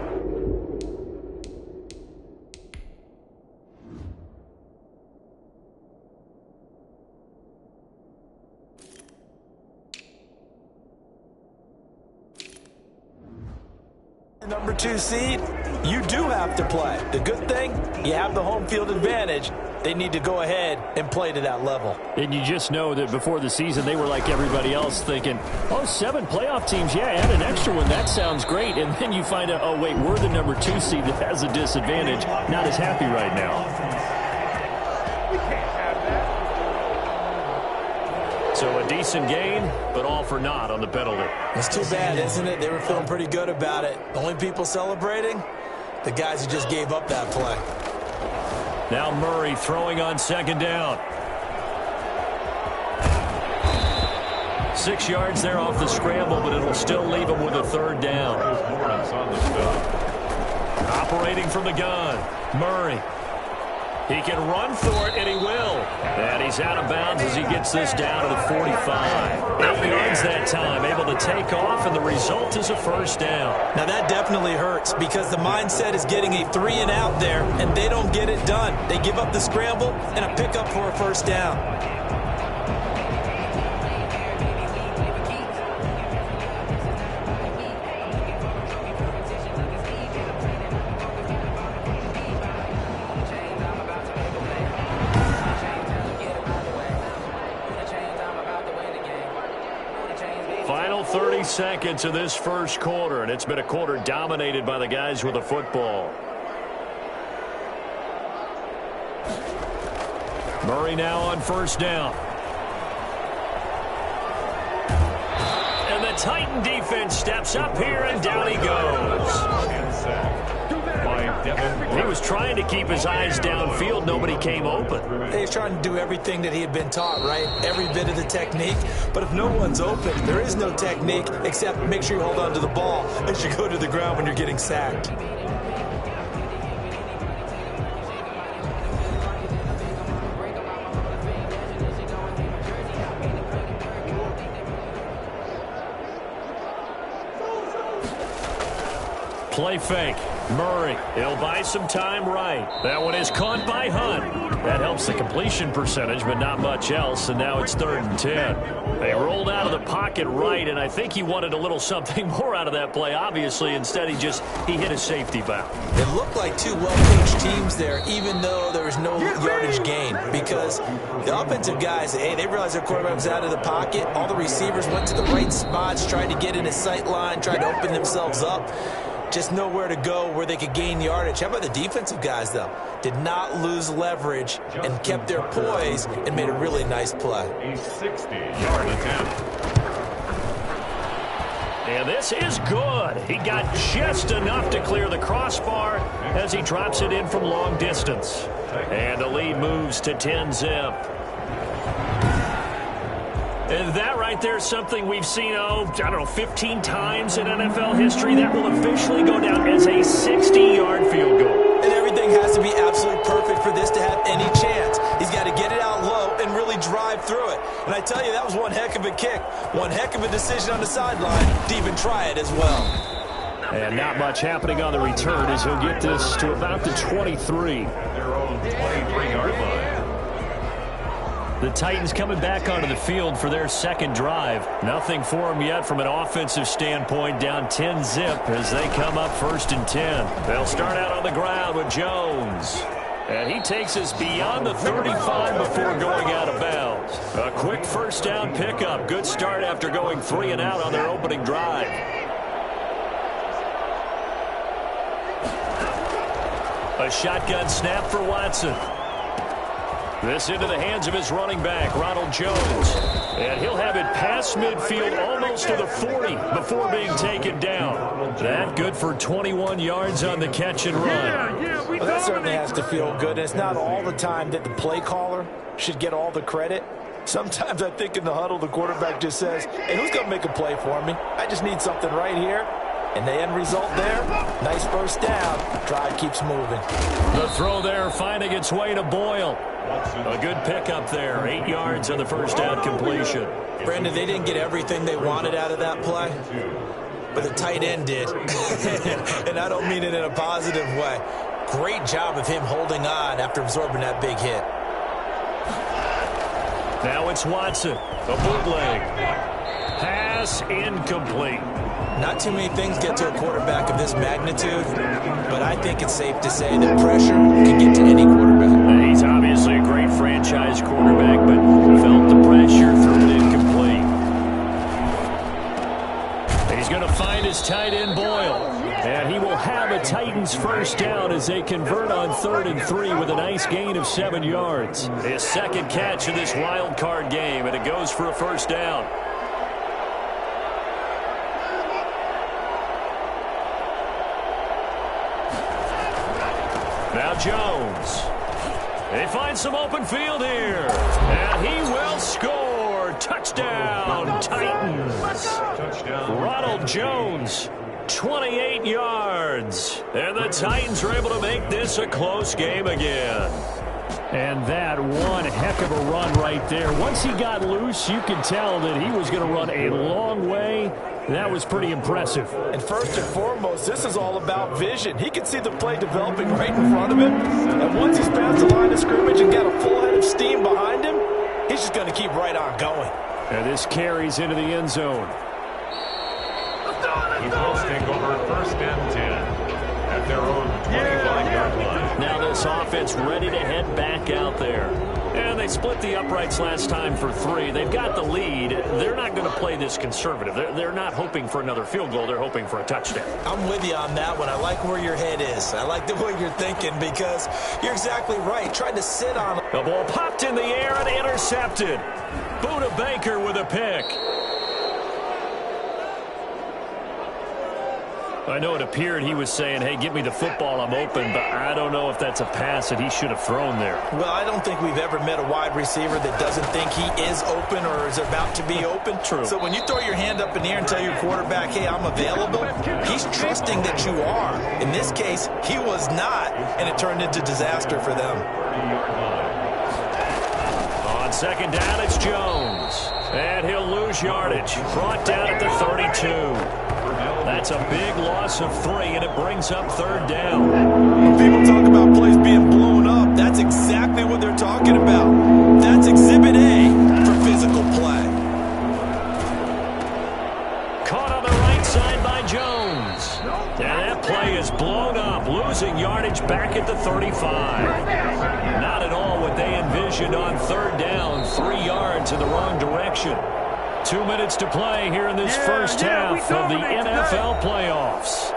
number 2 seed, you do have to play. The good thing, you have the home field advantage. They need to go ahead and play to that level. And you just know that before the season, they were like everybody else thinking, oh, 7 playoff teams, yeah, add an extra one. That sounds great. And then you find out, oh, wait, we're the number 2 seed that has a disadvantage. Not as happy right now. So a decent gain, but all for naught on the penalty. It's too bad, isn't it? They were feeling pretty good about it. The only people celebrating, the guys who just gave up that play. Now Murray throwing on second down. 6 yards there off the scramble, but it'll still leave him with a 3rd down. Operating from the gun, Murray. He can run for it, and he will. And he's out of bounds as he gets this down to the 45. 8 yards that time, able to take off, and the result is a 1st down. Now that definitely hurts because the mindset is getting a 3-and-out there, and they don't get it done. They give up the scramble and a pickup for a 1st down. Final 30 seconds of this first quarter, and it's been a quarter dominated by the guys with the football. Murray now on 1st down. And the Titan defense steps up here, and down he goes. He was trying to keep his eyes downfield. Nobody came open. He's trying to do everything that he had been taught, right? Every bit of the technique. But if no one's open, there is no technique except make sure you hold on to the ball as you go to the ground when you're getting sacked. Play fake. Murray, he'll buy some time right. That one is caught by Hunt. That helps the completion percentage, but not much else, and now it's 3rd and 10. They rolled out of the pocket right, and I think he wanted a little something more out of that play, obviously. Instead, he hit a safety valve. It looked like 2 well-coached teams there, even though there was no yardage gain, because the offensive guys, hey, they realized their quarterback was out of the pocket. All the receivers went to the right spots, tried to get in his sight line, tried to open themselves up. Just nowhere to go where they could gain yardage. How about the defensive guys, though? Did not lose leverage and kept their poise and made a really nice play. A 60-yard attempt. And this is good. He got just enough to clear the crossbar as he drops it in from long distance. And the lead moves to 10-zip. And that right there is something we've seen, 15 times in NFL history. That will officially go down as a 60-yard field goal. And everything has to be absolutely perfect for this to have any chance. He's got to get it out low and really drive through it. And I tell you, that was one heck of a kick. One heck of a decision on the sideline to even try it as well. And not much happening on the return as he'll get this to about the 23. Their own 23-yard line. The Titans coming back onto the field for their second drive. Nothing for them yet from an offensive standpoint, down 10-zip as they come up 1st and 10. They'll start out on the ground with Jones. And he takes us beyond the 35 before going out of bounds. A quick first down pickup. Good start after going 3 and out on their opening drive. A shotgun snap for Watson. This into the hands of his running back, Ronald Jones. And he'll have it past midfield almost to the 40 before being taken down. That good for 21 yards on the catch and run. Well, that certainly has to feel good. And it's not all the time that the play caller should get all the credit. Sometimes I think in the huddle, the quarterback just says, hey, who's going to make a play for me? I just need something right here. And the end result there, nice first down. Drive keeps moving. The throw there finding its way to Boyle. A good pickup there. 8 yards on the first down completion. Brandon, they didn't get everything they wanted out of that play, but the tight end did. And I don't mean it in a positive way. Great job of him holding on after absorbing that big hit. Now it's Watson. A bootleg. Pass incomplete. Not too many things get to a quarterback of this magnitude, but I think it's safe to say that pressure can get to any quarterback. He's obviously a great franchise quarterback, but felt the pressure, threw it incomplete. He's going to find his tight end, Boyle. And he will have a Titans first down as they convert on 3rd and 3 with a nice gain of 7 yards. His second catch in this wild card game, and it goes for a first down. Now Jones. They find some open field here. And he will score. Touchdown, Titans. Touchdown. Ronald Jones, 28 yards. And the Titans are able to make this a close game again. And that one heck of a run right there. Once he got loose, you could tell that he was going to run a long way. That was pretty impressive. And first and foremost, this is all about vision. He can see the play developing right in front of him. And once he's past the line of scrimmage and got a full head of steam behind him, he's just going to keep right on going. And this carries into the end zone. Eagles take over 1st and 10 at their own 25-yard line. Now this offense ready to head back out there. And they split the uprights last time for 3. They've got the lead. They're not going to play this conservative. They're not hoping for another field goal. They're hoping for a touchdown. I'm with you on that one. I like where your head is. I like the way you're thinking because you're exactly right. Trying to sit on it. The ball popped in the air and intercepted. Buda Baker with a pick. I know it appeared he was saying, hey, give me the football, I'm open, but I don't know if that's a pass that he should have thrown there. Well, I don't think we've ever met a wide receiver that doesn't think he is open or is about to be open. True. So when you throw your hand up in the air and tell your quarterback, hey, I'm available, he's trusting that you are. In this case, he was not, and it turned into disaster for them. On second down, it's Jones. And he'll lose yardage. Brought down at the 32. That's a big loss of 3, and it brings up 3rd down. When people talk about plays being blown up, that's exactly what they're talking about. That's Exhibit A for physical play. Caught on the right side by Jones. And that play is blown up, losing yardage back at the 35. Not at all what they envisioned on 3rd down, 3 yards in the wrong direction. 2 minutes to play here in this first half of the NFL playoffs.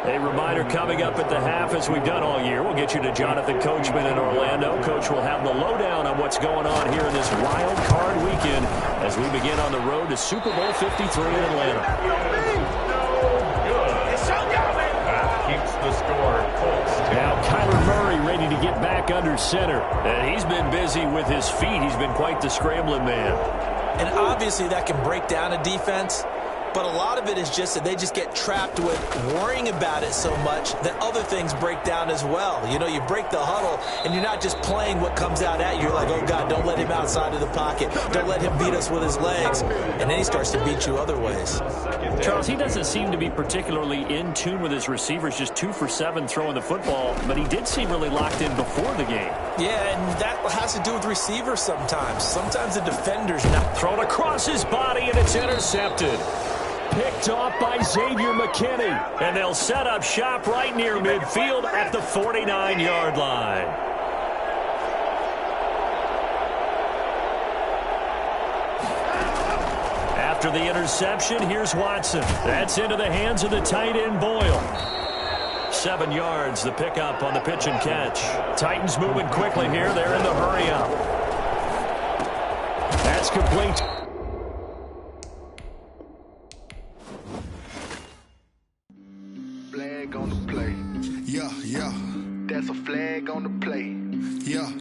A reminder coming up at the half, as we've done all year. We'll get you to Jonathan Coachman in Orlando. Coach will have the lowdown on what's going on here in this wild card weekend as we begin on the road to Super Bowl 53 in Atlanta. Keeps the score. Colts. Now Kyler Murray ready to get back under center. And he's been busy with his feet. He's been quite the scrambling man. And obviously that can break down a defense. But a lot of it is just that they just get trapped with worrying about it so much that other things break down as well. You know, you break the huddle, and you're not just playing what comes out at you. You're like, oh, God, don't let him outside of the pocket. Don't let him beat us with his legs. And then he starts to beat you other ways. Charles, he doesn't seem to be particularly in tune with his receivers, just 2 for 7 throwing the football, but he did seem really locked in before the game. Yeah, and that has to do with receivers sometimes. Sometimes the defender's not. Thrown across his body, and it's intercepted. Picked off by Xavier McKinney. And they'll set up shop right near midfield at the 49-yard line. After the interception, here's Watson. That's into the hands of the tight end Boyle. 7 yards, the pickup on the pitch and catch. Titans moving quickly here. They're in the hurry up. That's complete. Flag on the play. Yeah. That's a flag on the play. Yeah.